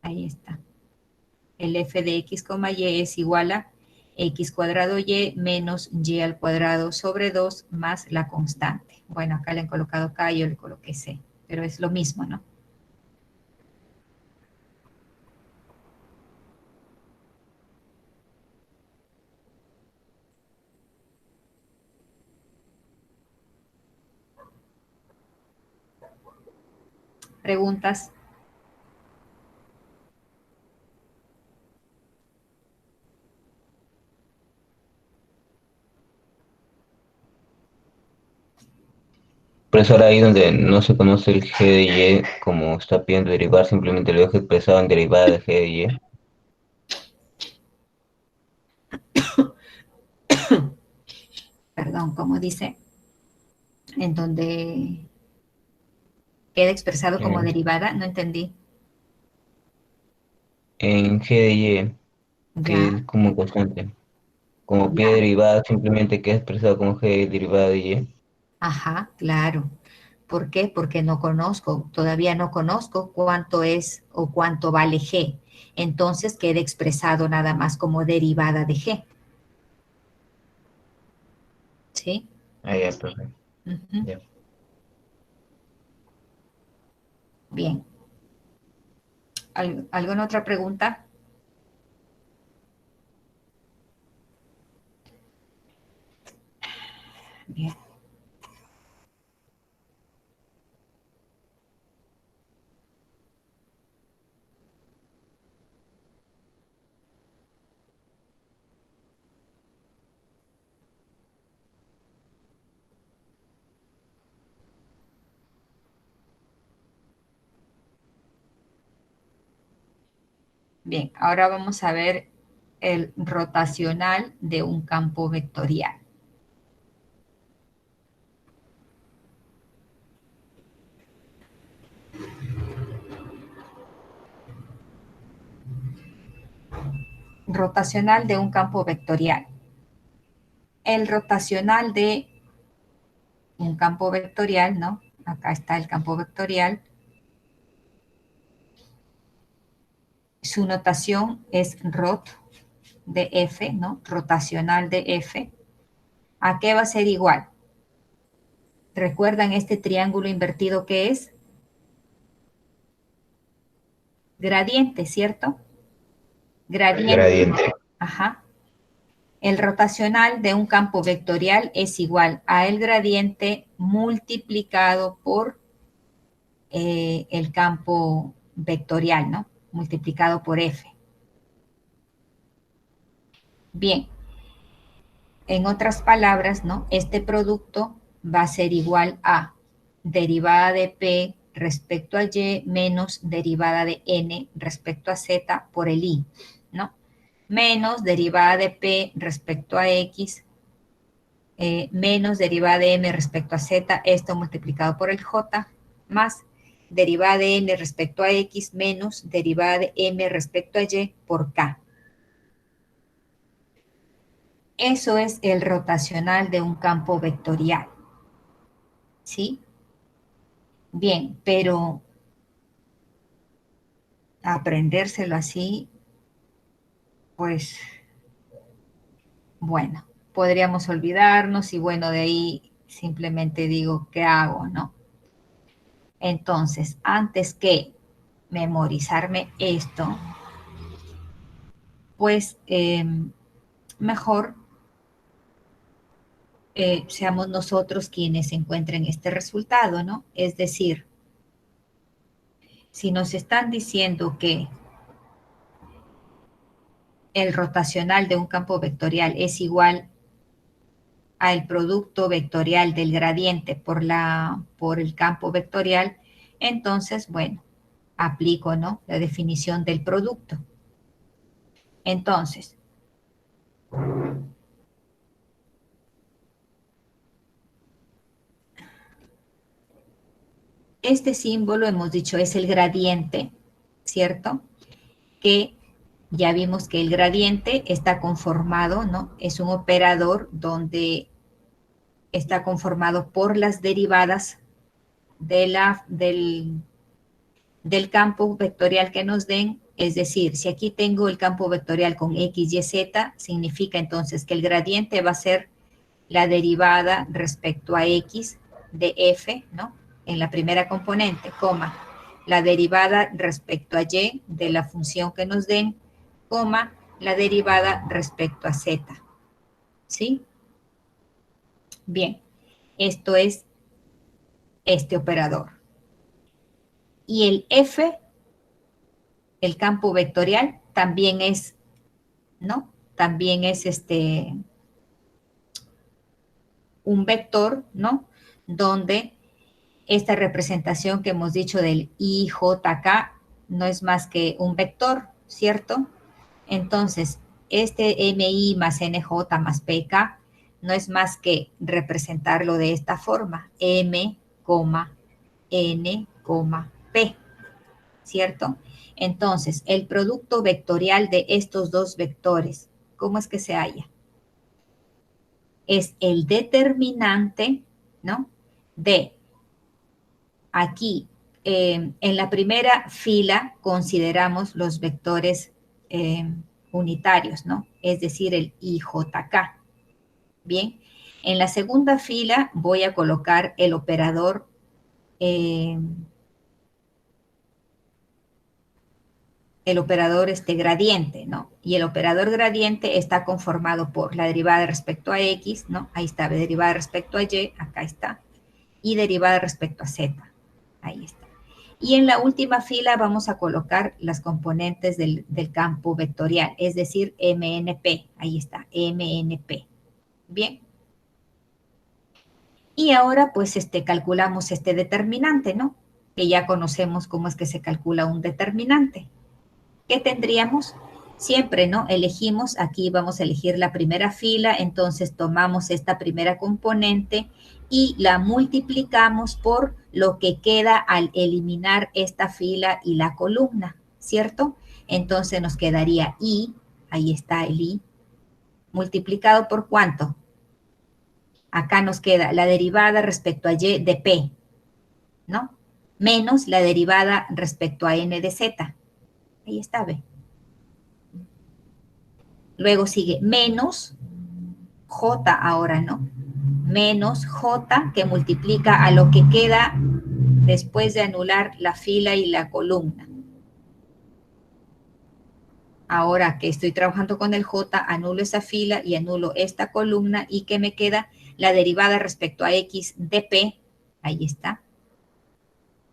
Ahí está. El f de x, y es igual a x cuadrado y menos y al cuadrado sobre 2 más la constante. Bueno, acá le han colocado k, yo le coloqué c, pero es lo mismo, ¿no? ¿Preguntas? Profesor, ahí donde no se conoce el g de y, como está pidiendo derivar, simplemente lo dejo expresado en derivada de g de y. Perdón, ¿cómo dice? En donde queda expresado como En, derivada, no entendí. en g de y, que Ya, es como constante. Como pie ya. derivada, simplemente queda expresado como g derivada de y. Ajá, claro. ¿Por qué? Porque no conozco, todavía no conozco cuánto es o cuánto vale g. Entonces queda expresado nada más como derivada de g. ¿Sí? Ah, ya, perfecto. Ujú. Ya. Bien. ¿Alguna otra pregunta? Bien. Bien, ahora vamos a ver el rotacional de un campo vectorial. Rotacional de un campo vectorial. El rotacional de un campo vectorial, ¿no? Acá está el campo vectorial. Su notación es rot de F, ¿no? Rotacional de F. ¿A qué va a ser igual? ¿Recuerdan este triángulo invertido que es? Gradiente, ¿cierto? Gradiente. Ajá. El rotacional de un campo vectorial es igual a el gradiente multiplicado por el campo vectorial, ¿no? Multiplicado por F. Bien, en otras palabras, ¿no? Este producto va a ser igual a derivada de P respecto a Y menos derivada de N respecto a Z por el I, ¿no? Menos derivada de P respecto a X menos derivada de M respecto a Z, esto multiplicado por el J, más derivada de N respecto a X menos derivada de M respecto a Y por K. Eso es el rotacional de un campo vectorial. ¿Sí? Bien, pero aprendérselo así, pues, bueno, podríamos olvidarnos y bueno, de ahí simplemente digo, ¿qué hago, no? Entonces, antes que memorizarme esto, pues mejor seamos nosotros quienes encuentren este resultado, ¿no? Es decir, si nos están diciendo que el rotacional de un campo vectorial es igual al producto vectorial del gradiente por el campo vectorial, entonces, bueno, aplico, ¿no? La definición del producto. Entonces, este símbolo, hemos dicho, es el gradiente, ¿cierto? Que ya vimos que el gradiente está conformado, ¿no? Es un operador donde está conformado por las derivadas del campo vectorial que nos den. Es decir, si aquí tengo el campo vectorial con X, Y, Z, significa entonces que el gradiente va a ser la derivada respecto a X de F, ¿no? En la primera componente, coma, la derivada respecto a Y de la función que nos den, coma, la derivada respecto a Z. ¿Sí? Bien, esto es este operador. Y el F, el campo vectorial, también es, ¿no? También es un vector, ¿no? Donde esta representación que hemos dicho del IJK no es más que un vector, ¿cierto? Entonces, este MI más NJ más PK no es más que representarlo de esta forma, M, N, P, ¿cierto? Entonces, el producto vectorial de estos dos vectores, ¿cómo es que se halla? Es el determinante, ¿no? De aquí, en la primera fila consideramos los vectores unitarios, ¿no? Es decir, el IJK. Bien, en la segunda fila voy a colocar el operador gradiente, ¿no? Y el operador gradiente está conformado por la derivada respecto a X, ¿no? Ahí está, derivada respecto a Y, acá está, y derivada respecto a Z, ahí está. Y en la última fila vamos a colocar las componentes del campo vectorial, es decir, MNP, ahí está, MNP. Bien. Y ahora pues calculamos determinante, ¿no? Que ya conocemos cómo es que se calcula un determinante. ¿Qué tendríamos? Siempre, ¿no? Elegimos, aquí vamos a elegir la primera fila, entonces tomamos esta primera componente y la multiplicamos por lo que queda al eliminar esta fila y la columna, ¿cierto? Entonces nos quedaría I, ahí está el I, multiplicado por ¿cuánto? Acá nos queda la derivada respecto a Y de P, ¿no? Menos la derivada respecto a N de Z. Ahí está, ¿ve? Luego sigue menos J ahora, ¿no? Menos J que multiplica a lo que queda después de anular la fila y la columna. Ahora que estoy trabajando con el J, anulo esa fila y anulo esta columna y que me queda la derivada respecto a X de P. Ahí está,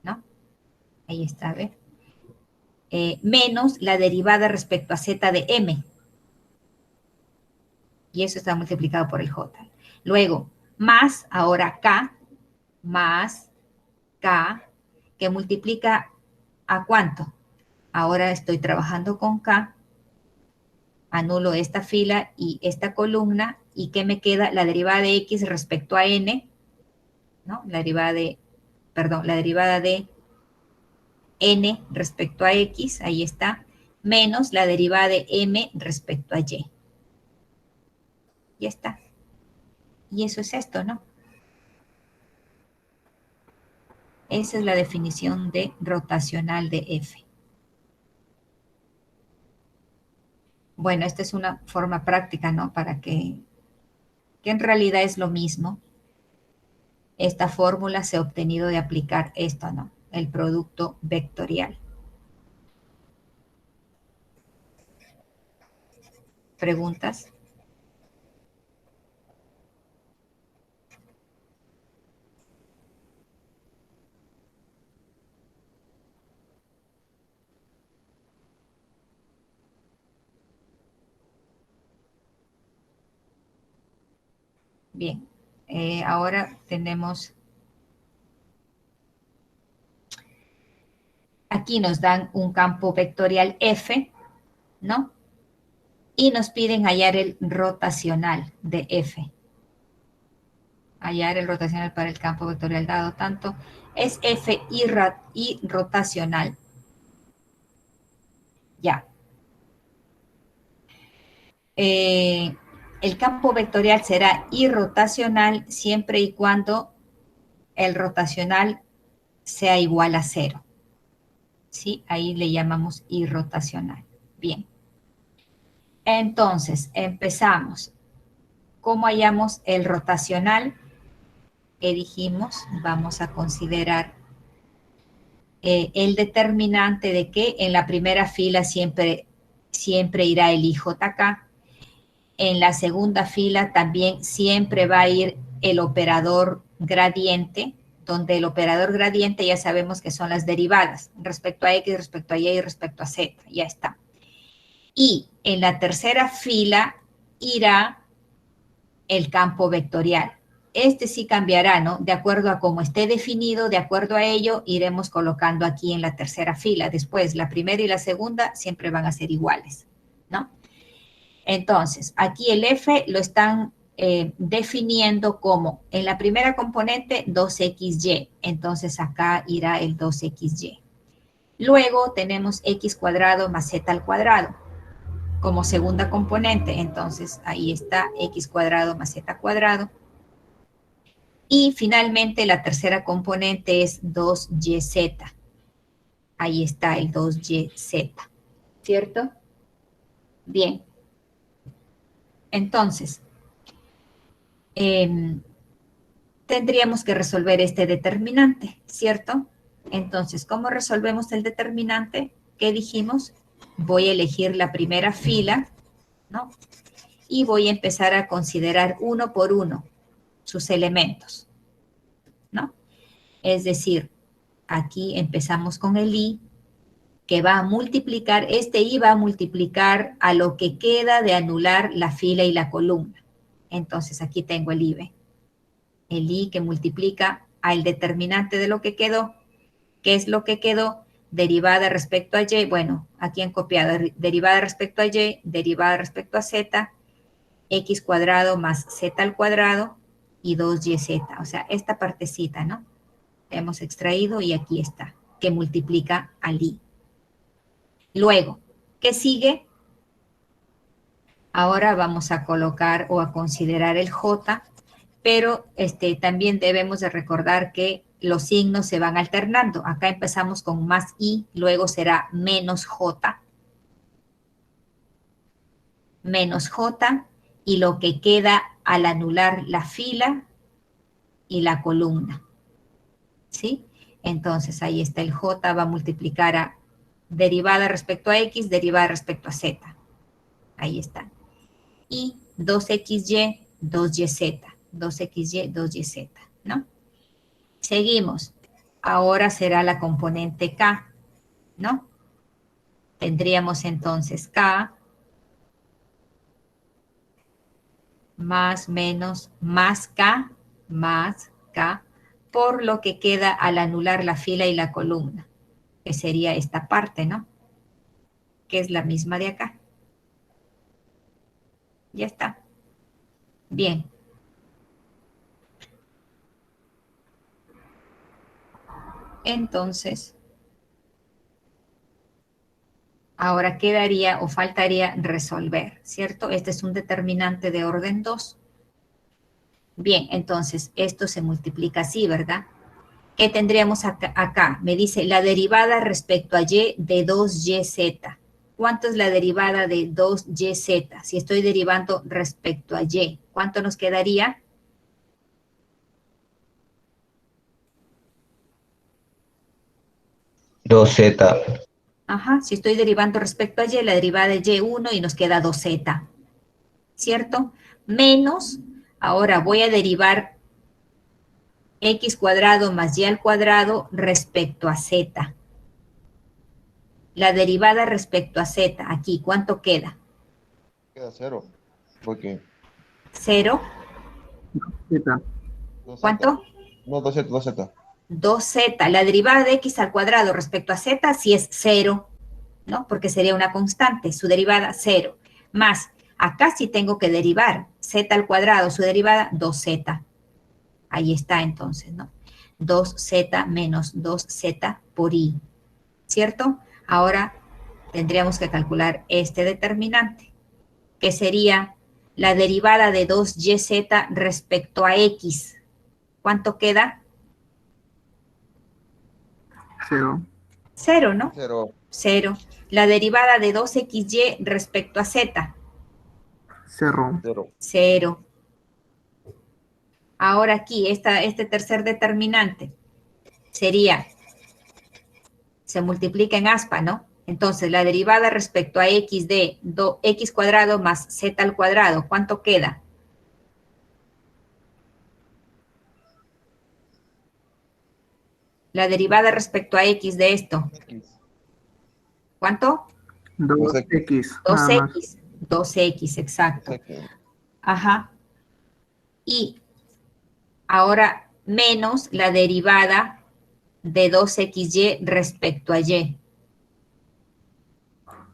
¿no? Ahí está, ¿ve? Menos la derivada respecto a Z de M. Y eso está multiplicado por el J. Luego, más, ahora K, más K, que multiplica ¿a cuánto? Ahora estoy trabajando con K, anulo esta fila y esta columna, y ¿qué me queda? La derivada de X respecto a N, ¿no? La derivada de N respecto a X, ahí está, menos la derivada de M respecto a Y. Ya está. Y eso es esto, ¿no? Esa es la definición de rotacional de F. Bueno, esta es una forma práctica, ¿no? Para que en realidad es lo mismo. Esta fórmula se ha obtenido de aplicar esto, ¿no? El producto vectorial. ¿Preguntas? Bien, ahora tenemos, aquí nos dan un campo vectorial F, ¿no? Y nos piden hallar el rotacional de F. Hallar el rotacional para el campo vectorial dado tanto. Es F y rotacional. Ya. El campo vectorial será irrotacional siempre y cuando el rotacional sea igual a 0. ¿Sí? Ahí le llamamos irrotacional. Bien. Entonces, empezamos. ¿Cómo hallamos el rotacional? Que dijimos, vamos a considerar el determinante de que en la primera fila siempre irá el IJK. En la segunda fila también siempre va a ir el operador gradiente, donde el operador gradiente ya sabemos que son las derivadas respecto a X, respecto a Y y respecto a Z. Ya está. Y en la tercera fila irá el campo vectorial. Este sí cambiará, ¿no? De acuerdo a cómo esté definido, de acuerdo a ello, iremos colocando aquí en la tercera fila. Después, la primera y la segunda siempre van a ser iguales, ¿no? Entonces, aquí el F lo están definiendo como en la primera componente 2XY. Entonces, acá irá el 2XY. Luego tenemos X cuadrado más Z al cuadrado como segunda componente. Entonces, ahí está X cuadrado más Z cuadrado. Y finalmente, la tercera componente es 2YZ. Ahí está el 2YZ. ¿Cierto? Bien. Entonces, tendríamos que resolver este determinante, ¿cierto? Entonces, ¿cómo resolvemos el determinante? ¿Qué dijimos? Voy a elegir la primera fila, ¿no? Y voy a empezar a considerar uno por uno sus elementos, ¿no? Es decir, aquí empezamos con el I, que va a multiplicar, este I va a multiplicar a lo que queda de anular la fila y la columna. Entonces, aquí tengo el I, ¿ve? El I que multiplica al determinante de lo que quedó. ¿Qué es lo que quedó? derivada respecto a y, bueno, aquí han copiado, derivada respecto a y, derivada respecto a z, x cuadrado más z al cuadrado y 2yz. O sea, esta partecita, ¿no? Hemos extraído y aquí está, que multiplica al i. Luego, ¿qué sigue? Ahora vamos a colocar o a considerar el j, pero también debemos de recordar que los signos se van alternando. Acá empezamos con más i, luego será menos j, y lo que queda al anular la fila y la columna, ¿sí? Entonces ahí está el j, va a multiplicar a derivada respecto a x, derivada respecto a z. Ahí está. Y 2xy, 2yz, 2xy, 2yz, ¿no? Seguimos. Ahora será la componente k, ¿no? Tendríamos entonces k más menos más k, por lo que queda al anular la fila y la columna, que sería esta parte, ¿no? Que es la misma de acá. Ya está. Bien. Entonces, ahora quedaría o faltaría resolver, ¿cierto? Este es un determinante de orden 2. Bien, entonces esto se multiplica así, ¿verdad? ¿Qué tendríamos acá? Me dice la derivada respecto a y de 2yz. ¿Cuánto es la derivada de 2yz? Si estoy derivando respecto a y, ¿cuánto nos quedaría? Dos z. Ajá, si estoy derivando respecto a y, la derivada de y1 y nos queda 2z, ¿cierto? Menos, ahora voy a derivar x cuadrado más y al cuadrado respecto a z. La derivada respecto a z, aquí, ¿cuánto queda? Queda 0. Porque 0. Z. 2z. ¿Cuánto? No, 2z, 2z. 2z. La derivada de x al cuadrado respecto a z sí es 0, ¿no? Porque sería una constante, su derivada 0. Más, acá sí tengo que derivar z al cuadrado, su derivada 2z. Ahí está entonces, ¿no? 2z menos 2z por i, ¿cierto? Ahora tendríamos que calcular este determinante, que sería la derivada de 2yz respecto a x. ¿Cuánto queda? 0. 0, ¿no? 0. 0. La derivada de 2xy respecto a z. 0. 0. 0. Ahora aquí, este tercer determinante sería, se multiplica en aspa, ¿no? Entonces, la derivada respecto a x de x cuadrado más z al cuadrado, ¿cuánto queda? La derivada respecto a x de esto, X. ¿cuánto? 2x. Nada más. 2x. 2x, exacto. X. Ajá. Y ahora menos la derivada de 2xy respecto a y.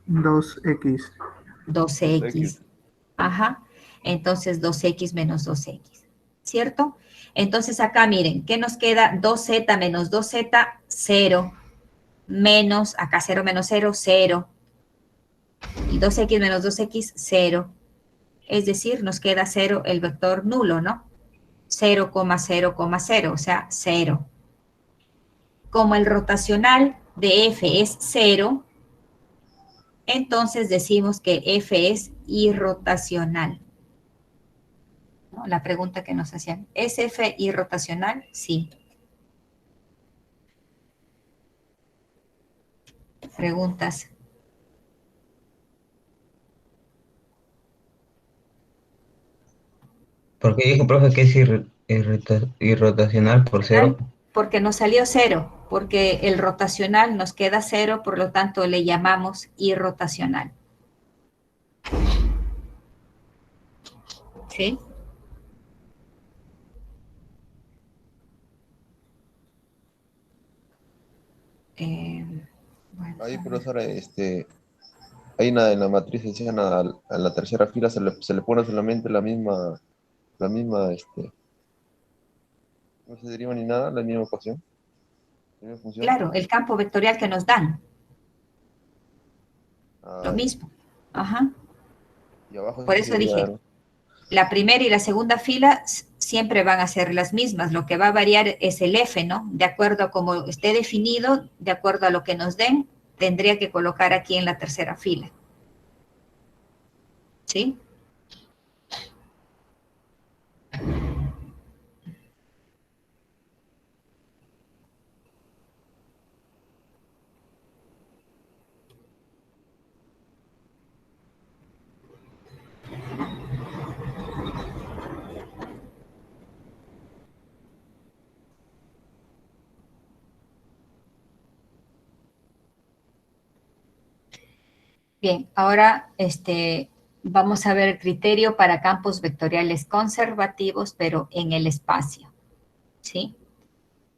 2x. 12x. Ajá. Entonces 2x menos 2x. ¿Cierto? Entonces acá miren, ¿qué nos queda? 2z menos 2z, 0. Menos, acá 0 menos 0, 0. Y 2x menos 2x, 0. Es decir, nos queda 0 el vector nulo, ¿no? 0,0,0, o sea, 0. Como el rotacional de f es 0, entonces decimos que f es irrotacional, ¿no? La pregunta que nos hacían, ¿es f irrotacional? Sí. Preguntas. ¿Por qué dijo, profe, que es irrotacional por cero? Porque nos salió 0, porque el rotacional nos queda 0, por lo tanto le llamamos irrotacional. ¿Sí? Ahí, profesora, ahí en la matriz decían a la tercera fila se le pone solamente la misma, no se deriva ni nada, la misma ecuación, la misma función. Claro, el campo vectorial que nos dan, lo Ya. mismo. Ajá. Y abajo Por sí eso sería, dije, la primera y la segunda fila siempre van a ser las mismas. Lo que va a variar es el F, ¿no? De acuerdo a cómo esté definido, de acuerdo a lo que nos den, tendría que colocar aquí en la tercera fila. ¿Sí? Bien, ahora vamos a ver el criterio para campos vectoriales conservativos, pero en el espacio. ¿Sí?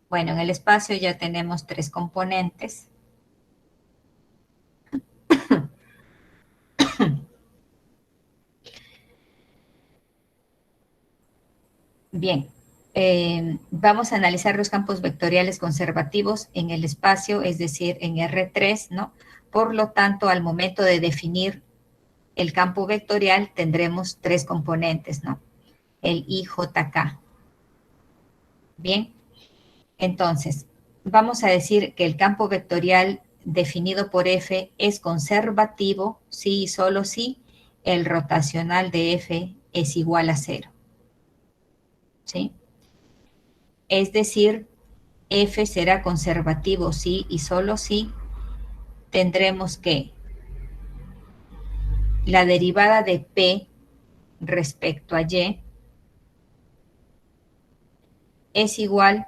Bueno, en el espacio ya tenemos 3 componentes. Bien, vamos a analizar los campos vectoriales conservativos en el espacio, es decir, en R3, ¿no? Por lo tanto, al momento de definir el campo vectorial, tendremos 3 componentes, ¿no? El IJK. Bien, entonces, vamos a decir que el campo vectorial definido por F es conservativo, sí y solo si el rotacional de F es igual a 0. ¿Sí? Es decir, F será conservativo sí y solo si tendremos que la derivada de P respecto a Y es igual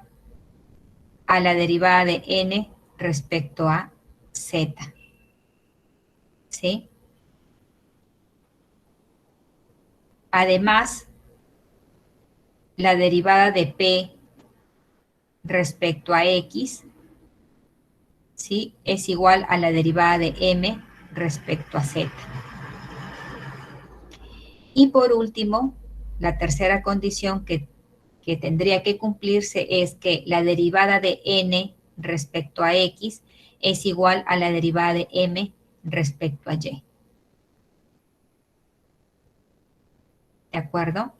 a la derivada de N respecto a Z. ¿Sí? Además, la derivada de P respecto a X, ¿sí? Es igual a la derivada de M respecto a Z. Y por último, la tercera condición que tendría que cumplirse es que la derivada de N respecto a X es igual a la derivada de M respecto a Y. ¿De acuerdo?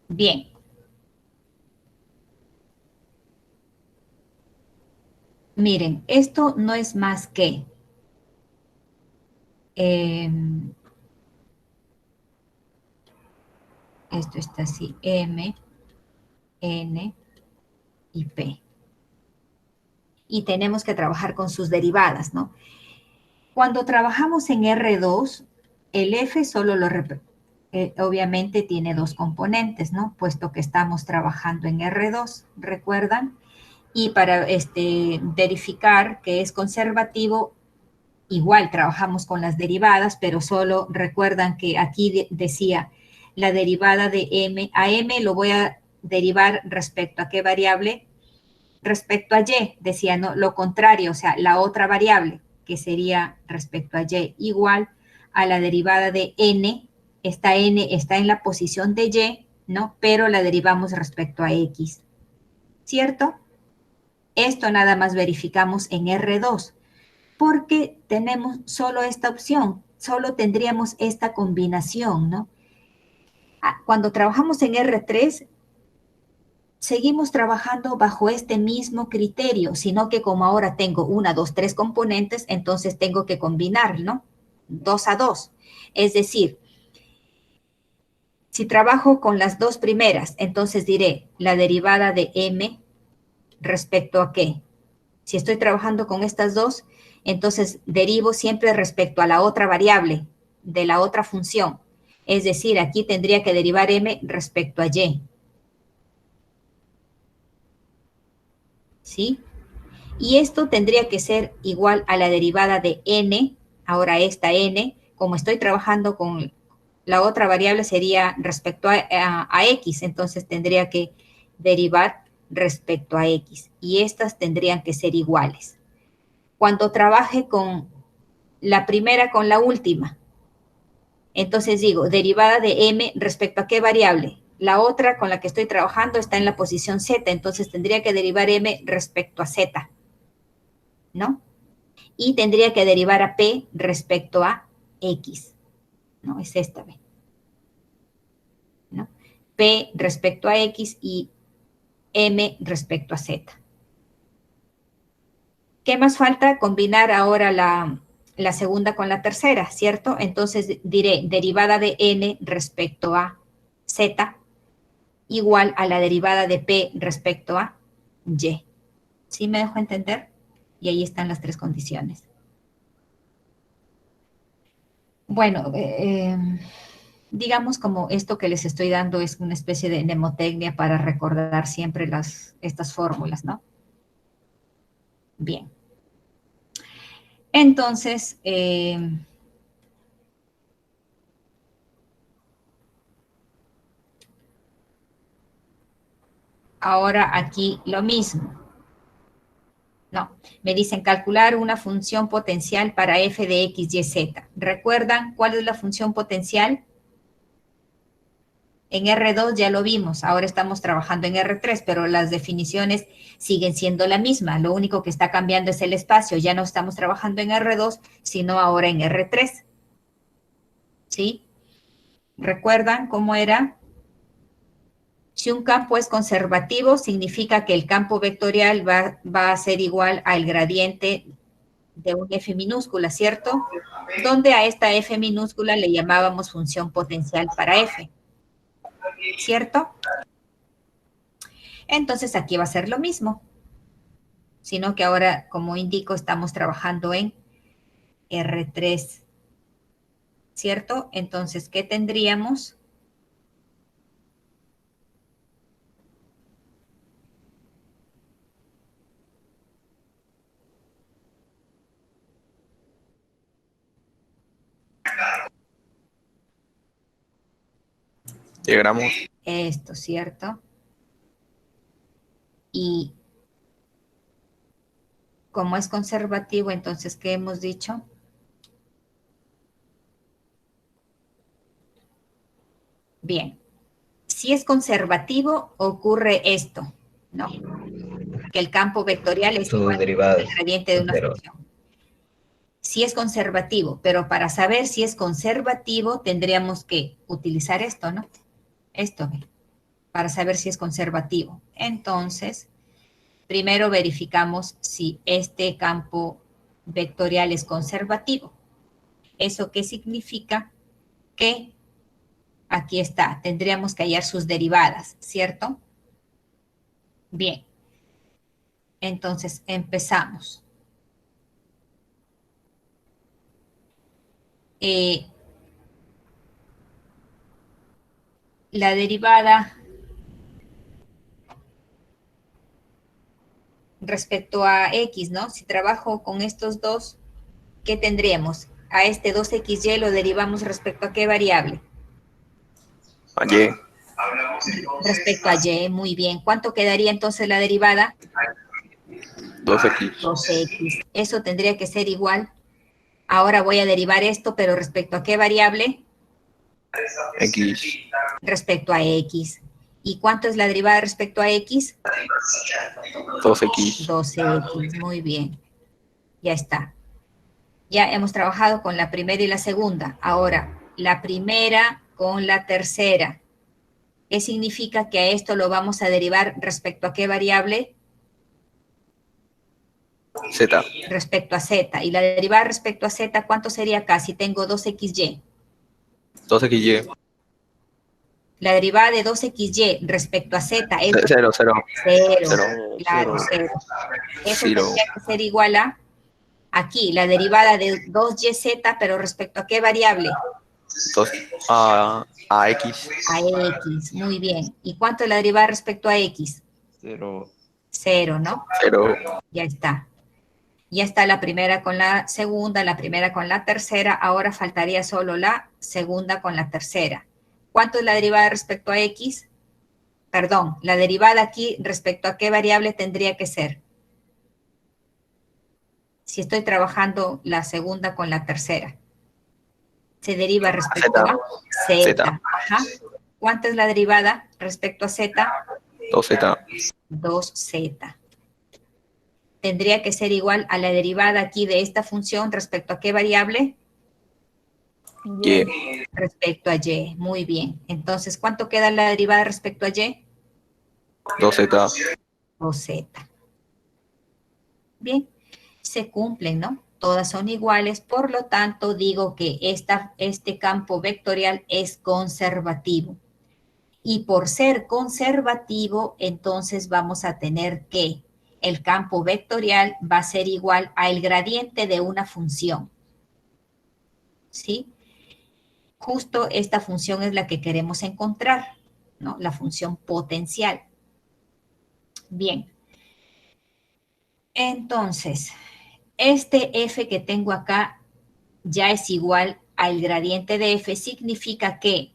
Bien. Miren, esto no es más que esto está así, M, N y P. Y tenemos que trabajar con sus derivadas, ¿no? Cuando trabajamos en R2, el F solo obviamente tiene 2 componentes, ¿no? Puesto que estamos trabajando en R2, ¿recuerdan? Y para verificar que es conservativo, igual trabajamos con las derivadas, pero solo recuerdan que aquí decía la derivada de M. A M lo voy a derivar respecto a qué variable, respecto a Y, decía, ¿no? Lo contrario, o sea, la otra variable, que sería respecto a Y, igual a la derivada de N. Esta N está en la posición de Y, ¿no? Pero la derivamos respecto a X, ¿cierto? Esto nada más verificamos en R2, porque tenemos solo esta opción, solo tendríamos esta combinación, ¿no? Cuando trabajamos en R3, seguimos trabajando bajo este mismo criterio, sino que como ahora tengo 1, 2, 3 componentes, entonces tengo que combinar, ¿no? 2 a 2. Es decir, si trabajo con las 2 primeras, entonces diré la derivada de M respecto a qué. Si estoy trabajando con estas 2, entonces derivo siempre respecto a la otra variable de la otra función. Es decir, aquí tendría que derivar M respecto a Y. ¿Sí? Y esto tendría que ser igual a la derivada de N. Ahora esta N, como estoy trabajando con la otra variable, sería respecto a X. Entonces tendría que derivar respecto a x. Y estas tendrían que ser iguales. Cuando trabaje con la primera con la última, entonces digo, derivada de m respecto a qué variable. La otra con la que estoy trabajando está en la posición z, entonces tendría que derivar m respecto a z, ¿no? Y tendría que derivar a p respecto a x, ¿no? Es esta, ¿ve? ¿No? P respecto a x y m respecto a z. ¿Qué más falta? Combinar ahora la segunda con la tercera, ¿cierto? Entonces diré derivada de n respecto a z igual a la derivada de p respecto a y. ¿Sí me dejo entender? Y ahí están las tres condiciones. Bueno, digamos como esto que les estoy dando es una especie de mnemotecnia para recordar siempre estas fórmulas, ¿no? Bien. Entonces, ahora aquí lo mismo. No, me dicen calcular una función potencial para f de x, y, z. ¿Recuerdan cuál es la función potencial? En R2 ya lo vimos, ahora estamos trabajando en R3, pero las definiciones siguen siendo la misma. Lo único que está cambiando es el espacio. Ya no estamos trabajando en R2, sino ahora en R3. ¿Sí? ¿Recuerdan cómo era? Si un campo es conservativo, significa que el campo vectorial va a ser igual al gradiente de un f minúscula, ¿cierto? Donde a esta f minúscula le llamábamos función potencial para f, ¿cierto? Entonces aquí va a ser lo mismo, sino que ahora, como indico, estamos trabajando en R3, ¿cierto? Entonces, ¿qué tendríamos? Diagramos. Esto, ¿cierto? Y como es conservativo, entonces, ¿qué hemos dicho? Bien. Si es conservativo, ocurre esto, ¿no? Que el campo vectorial es Sus igual al derivadas gradiente de son una cero. función. Si es conservativo, pero para saber si es conservativo, tendríamos que utilizar esto, ¿no? Esto, ¿ve? Para saber si es conservativo. Entonces, primero verificamos si este campo vectorial es conservativo. ¿Eso qué significa? Que aquí está, tendríamos que hallar sus derivadas, ¿cierto? Bien. Entonces, empezamos. La derivada respecto a x, ¿no? Si trabajo con estos dos, ¿qué tendríamos? A este 2xy lo derivamos respecto a qué variable? A y. Respecto a y, muy bien. ¿Cuánto quedaría entonces la derivada? 2x. 2x. Eso tendría que ser igual. Ahora voy a derivar esto, pero ¿respecto a qué variable? X. Respecto a x. ¿Y cuánto es la derivada respecto a x? 2x. 12x, muy bien. Ya está. Ya hemos trabajado con la primera y la segunda. Ahora, la primera con la tercera. ¿Qué significa que a esto lo vamos a derivar respecto a qué variable? Z. Respecto a z. Y la derivada respecto a z, ¿cuánto sería acá si tengo 2xy? 2xy. La derivada de 2xy respecto a z es 0, 0. 0. Claro, 0. Eso Cero. tendría que ser igual a, aquí, la derivada de 2yz, pero respecto a qué variable? 2 a x. A x, muy bien. ¿Y cuánto es la derivada respecto a x? 0. 0, ¿no? 0. Ya está. Ya está la primera con la segunda, la primera con la tercera. Ahora faltaría solo la segunda con la tercera. ¿Cuánto es la derivada respecto a x? Perdón, la derivada aquí respecto a qué variable tendría que ser. Si estoy trabajando la segunda con la tercera. Se deriva respecto a Z. Ajá. ¿Cuánta es la derivada respecto a Z? 2Z. 2Z. Tendría que ser igual a la derivada aquí de esta función respecto a qué variable? Y. Respecto a Y. Muy bien. Entonces, ¿cuánto queda la derivada respecto a Y? 2Z. 2Z. Bien. Se cumplen, ¿no? Todas son iguales, por lo tanto digo que este campo vectorial es conservativo. Y por ser conservativo, entonces vamos a tener que el campo vectorial va a ser igual al gradiente de una función. ¿Sí? Justo esta función es la que queremos encontrar, ¿no? La función potencial. Bien. Entonces, este f que tengo acá ya es igual al gradiente de f, significa que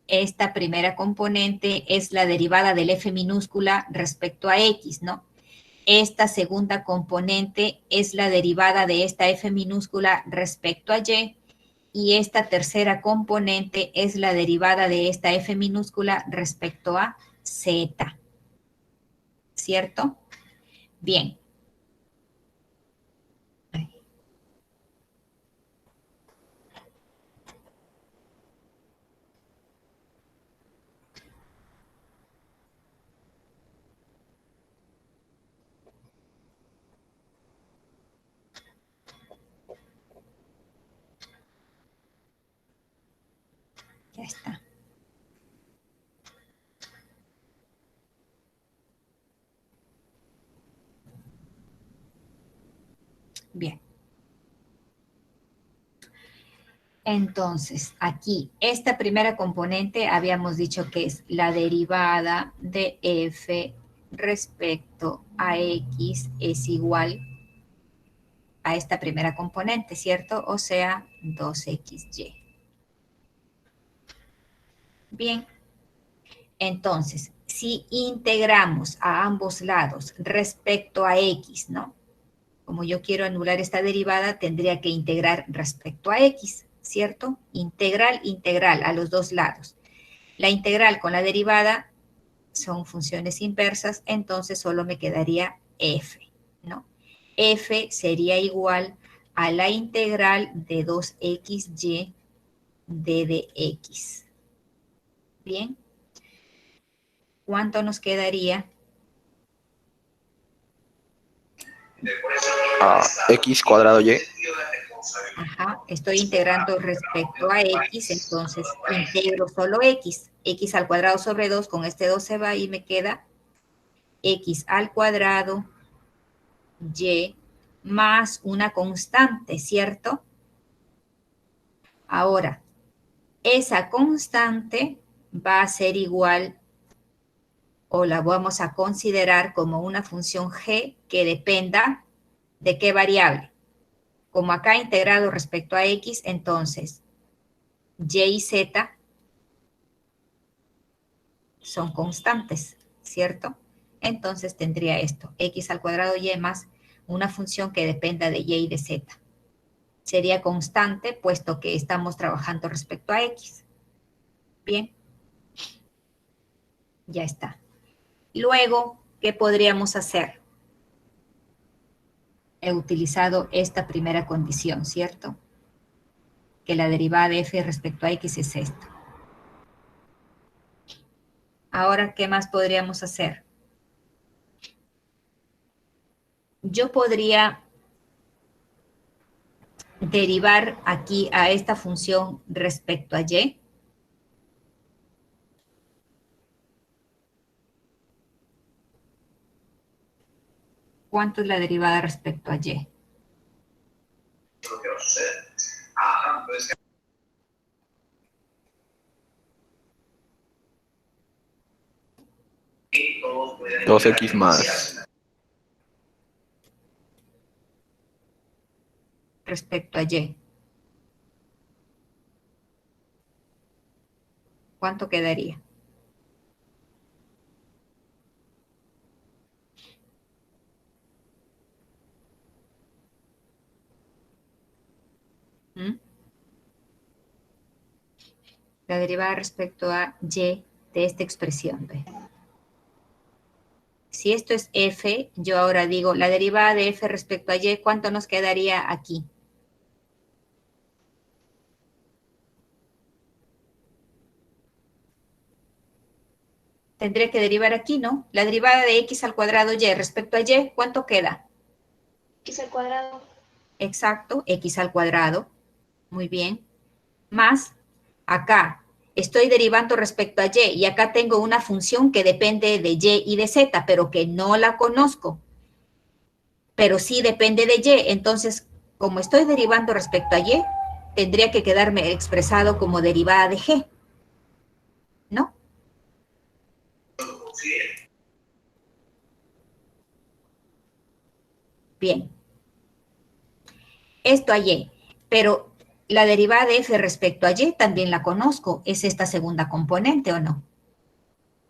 esta primera componente es la derivada del f minúscula respecto a x, ¿no? Esta segunda componente es la derivada de esta f minúscula respecto a y esta tercera componente es la derivada de esta f minúscula respecto a z. ¿Cierto? Bien. Ya está. Bien. Entonces, aquí, esta primera componente habíamos dicho que es la derivada de f respecto a x es igual a esta primera componente, ¿cierto? O sea, 2xy. Bien. Entonces, si integramos a ambos lados respecto a x, ¿no? Como yo quiero anular esta derivada, tendría que integrar respecto a x, ¿cierto? Integral, integral a los dos lados. La integral con la derivada son funciones inversas, entonces solo me quedaría f, ¿no? F sería igual a la integral de 2xy d de x. Bien. ¿Cuánto nos quedaría? X cuadrado Y. Ajá, estoy integrando respecto a x, entonces integro solo x. X al cuadrado sobre 2, con este 2 se va y me queda x al cuadrado y más una constante, ¿cierto? Ahora, esa constante va a ser igual o la vamos a considerar como una función g que dependa de qué variable. Como acá integrado respecto a x, entonces y y z son constantes, ¿cierto? Entonces tendría esto, x al cuadrado y más una función que dependa de y y de z. Sería constante puesto que estamos trabajando respecto a x. Bien. Ya está. Luego, ¿qué podríamos hacer? He utilizado esta primera condición, ¿cierto? Que la derivada de f respecto a x es esto. Ahora, ¿qué más podríamos hacer? Yo podría derivar aquí a esta función respecto a y. ¿Cuánto es la derivada respecto a y? Dos X más. Respecto a y. ¿Cuánto quedaría? ¿Mm? La derivada respecto a y de esta expresión. ¿Ve? Si esto es f, yo ahora digo la derivada de f respecto a y, ¿cuánto nos quedaría aquí? Tendría que derivar aquí, ¿no? La derivada de x al cuadrado y respecto a y, ¿cuánto queda? X al cuadrado. Exacto, x al cuadrado. Muy bien. Más, acá, estoy derivando respecto a y acá tengo una función que depende de y y de z, pero que no la conozco. Pero sí depende de y. Entonces, como estoy derivando respecto a y, tendría que quedarme expresado como derivada de g. ¿No? Bien. Esto a y, pero la derivada de f respecto a y también la conozco. ¿Es esta segunda componente o no?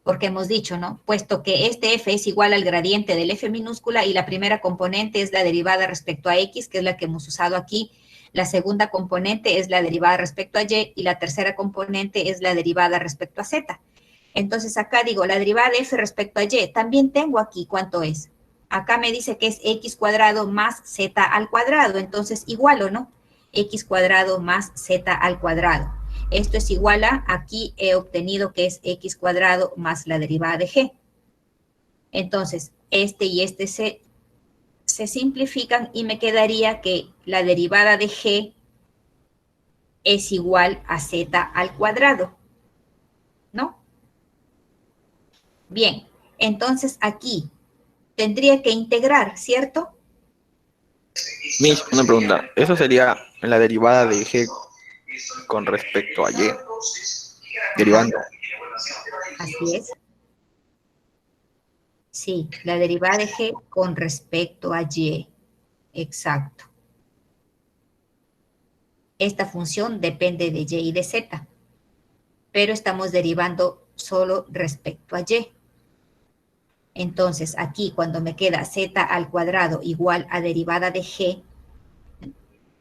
Porque hemos dicho, ¿no? Puesto que este f es igual al gradiente del f minúscula y la primera componente es la derivada respecto a x, que es la que hemos usado aquí. La segunda componente es la derivada respecto a y la tercera componente es la derivada respecto a z. Entonces acá digo, la derivada de f respecto a y, también tengo aquí cuánto es. Acá me dice que es x cuadrado más z al cuadrado, entonces igual o no, x cuadrado más z al cuadrado. Esto es igual a, aquí he obtenido que es x cuadrado más la derivada de g. Entonces, este y este se simplifican y me quedaría que la derivada de g es igual a z al cuadrado, ¿no? Bien, entonces aquí tendría que integrar, ¿cierto? Miss, una pregunta. ¿Eso sería la derivada de g con respecto a y? Derivando. Así es. Sí, la derivada de g con respecto a y. Exacto. Esta función depende de y y de z, pero estamos derivando solo respecto a y. Entonces, aquí cuando me queda z al cuadrado igual a derivada de g,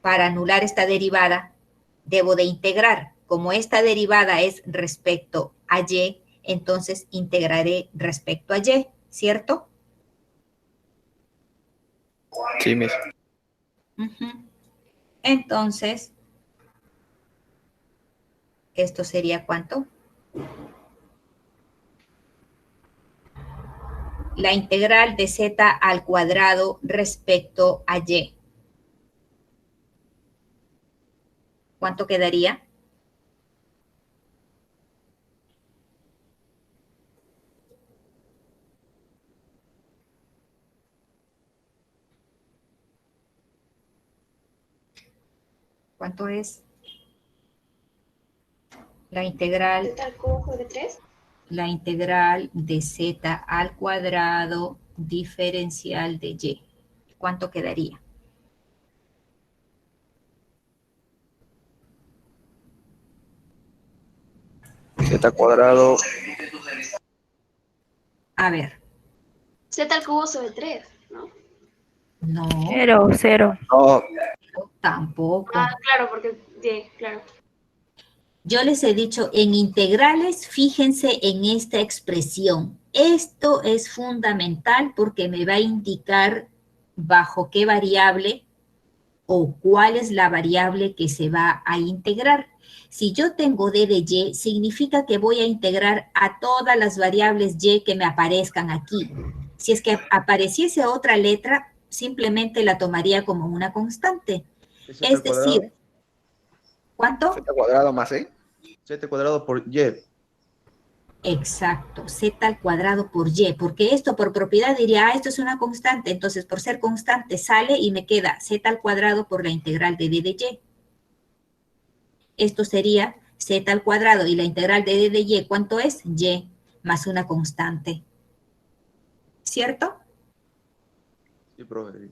para anular esta derivada, debo de integrar. Como esta derivada es respecto a y, entonces integraré respecto a y, ¿cierto? Sí, Miss. Entonces, ¿esto sería cuánto? La integral de z al cuadrado respecto a y. ¿Cuánto quedaría? ¿Cuánto es? La integral. Z al cubo sobre 3. La integral de z al cuadrado diferencial de y. ¿Cuánto quedaría? Z cuadrado. A ver. Z al cubo sobre 3, ¿no? No. Cero. No, Tampoco. Ah, claro, porque sí, claro. Yo les he dicho, en integrales, fíjense en esta expresión. Esto es fundamental porque me va a indicar bajo qué variable o cuál es la variable que se va a integrar. Si yo tengo d de y, significa que voy a integrar a todas las variables y que me aparezcan aquí. Si es que apareciese otra letra, simplemente la tomaría como una constante. Es decir, ¿cuánto? Z cuadrado más e. Z cuadrado por y. Exacto, z al cuadrado por y, porque esto por propiedad diría, esto es una constante, entonces por ser constante sale y me queda z al cuadrado por la integral de d de y. Esto sería z al cuadrado y la integral de d de y, ¿cuánto es? Y más una constante. ¿Cierto? Sí, profe.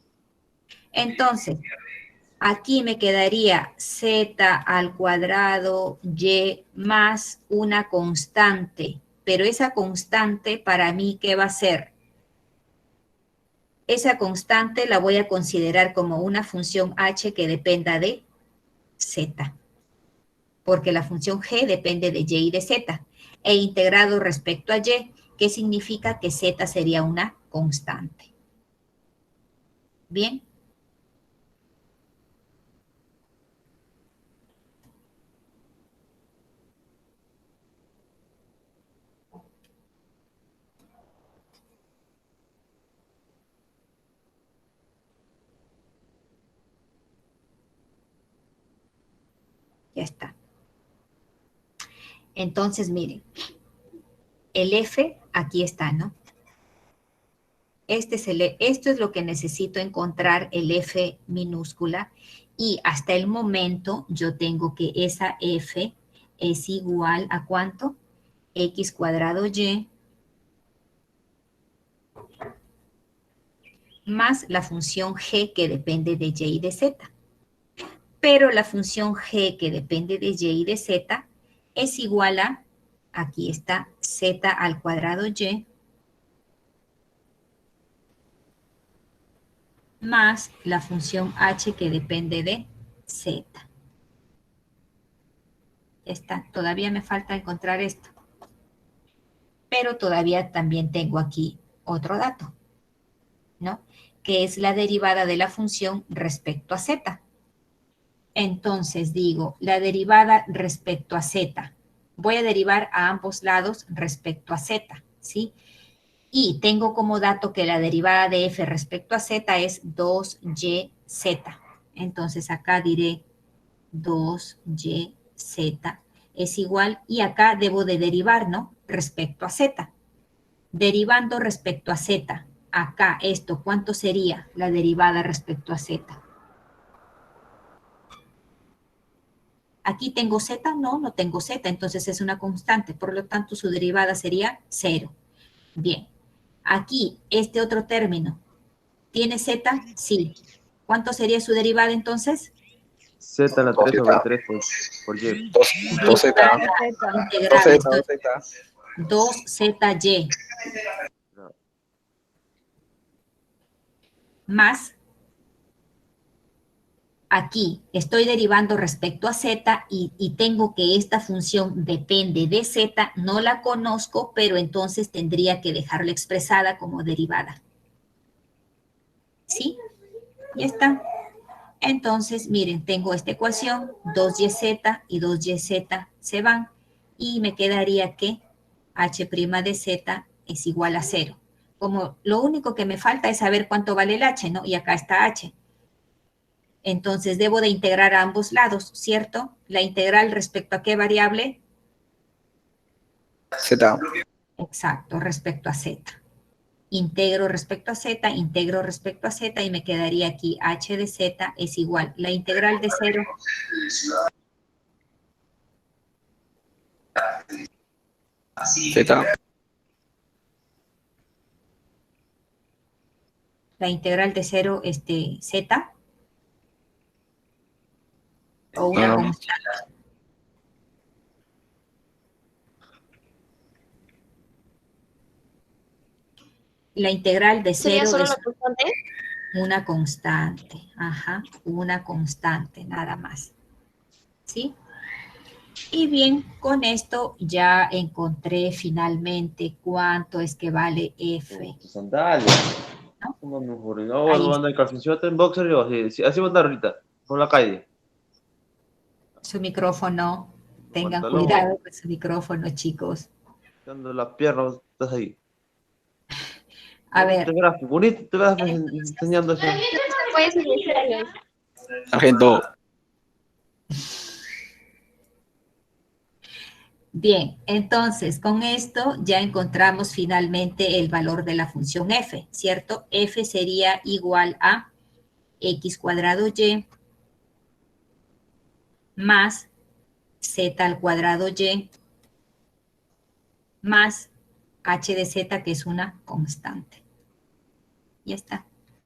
Entonces, aquí me quedaría z al cuadrado y más una constante. Pero esa constante para mí, ¿qué va a ser? Esa constante la voy a considerar como una función h que dependa de z, porque la función g depende de y y de z, e integrado respecto a y, que significa que z sería una constante. Bien. Ya está. Entonces, miren, el f aquí está, ¿no? Esto es lo que necesito encontrar, el f minúscula, y hasta el momento yo tengo que esa f es igual a ¿cuánto? X cuadrado y más la función g que depende de y y de z. Pero la función g que depende de y y de z es igual a, aquí está, z al cuadrado y más la función h que depende de z. Ya está, todavía me falta encontrar esto. Pero todavía también tengo aquí otro dato, ¿no? Que es la derivada de la función respecto a z. Entonces digo, la derivada respecto a z. Voy a derivar a ambos lados respecto a z, ¿sí? Y tengo como dato que la derivada de f respecto a z es 2yz. Entonces acá diré 2yz es igual, y acá debo de derivar, ¿no? Respecto a z. Derivando respecto a z, acá esto, ¿cuánto sería la derivada respecto a z? Aquí tengo z, no tengo z, entonces es una constante, por lo tanto su derivada sería 0. Bien, aquí este otro término, ¿tiene z? Sí. ¿Cuánto sería su derivada entonces? Z a la 3 sobre 3 por Y. 2z. Integral, 2z. 2zy más, aquí estoy derivando respecto a z y tengo que esta función depende de z, no la conozco, pero entonces tendría que dejarla expresada como derivada. ¿Sí? Ya está. Entonces, miren, tengo esta ecuación, 2yz y 2yz se van, y me quedaría que h' de z es igual a 0. Como lo único que me falta es saber cuánto vale el h, ¿no? Y acá está h. Entonces, debo de integrar a ambos lados, ¿cierto? La integral respecto a qué variable? Z. Exacto, respecto a z. Integro respecto a z, integro respecto a z, y me quedaría aquí h de z es igual. La integral de 0. Z. La integral de 0, z. O una No. constante. La integral de 0 ¿Sería solo es la constante? una constante. Ajá, una constante, nada más. ¿Sí? Y bien, con esto ya encontré finalmente cuánto es que vale f. Tus sandalias. ¿No? ¿Cómo mejor? No, Ahí no anda en calzoncillo, en boxer y así, así va a andar ahorita, por la calle. Su micrófono. Tengan Pantalón, cuidado con su micrófono, chicos. dando las piernas, estás ahí. A ver. Bonito te vas enseñando eso. Puedes iniciar. Sargento. Bien, entonces con esto ya encontramos finalmente el valor de la función f, ¿cierto? F sería igual a x cuadrado y más z al cuadrado y más h de z, que es una constante. Ya está.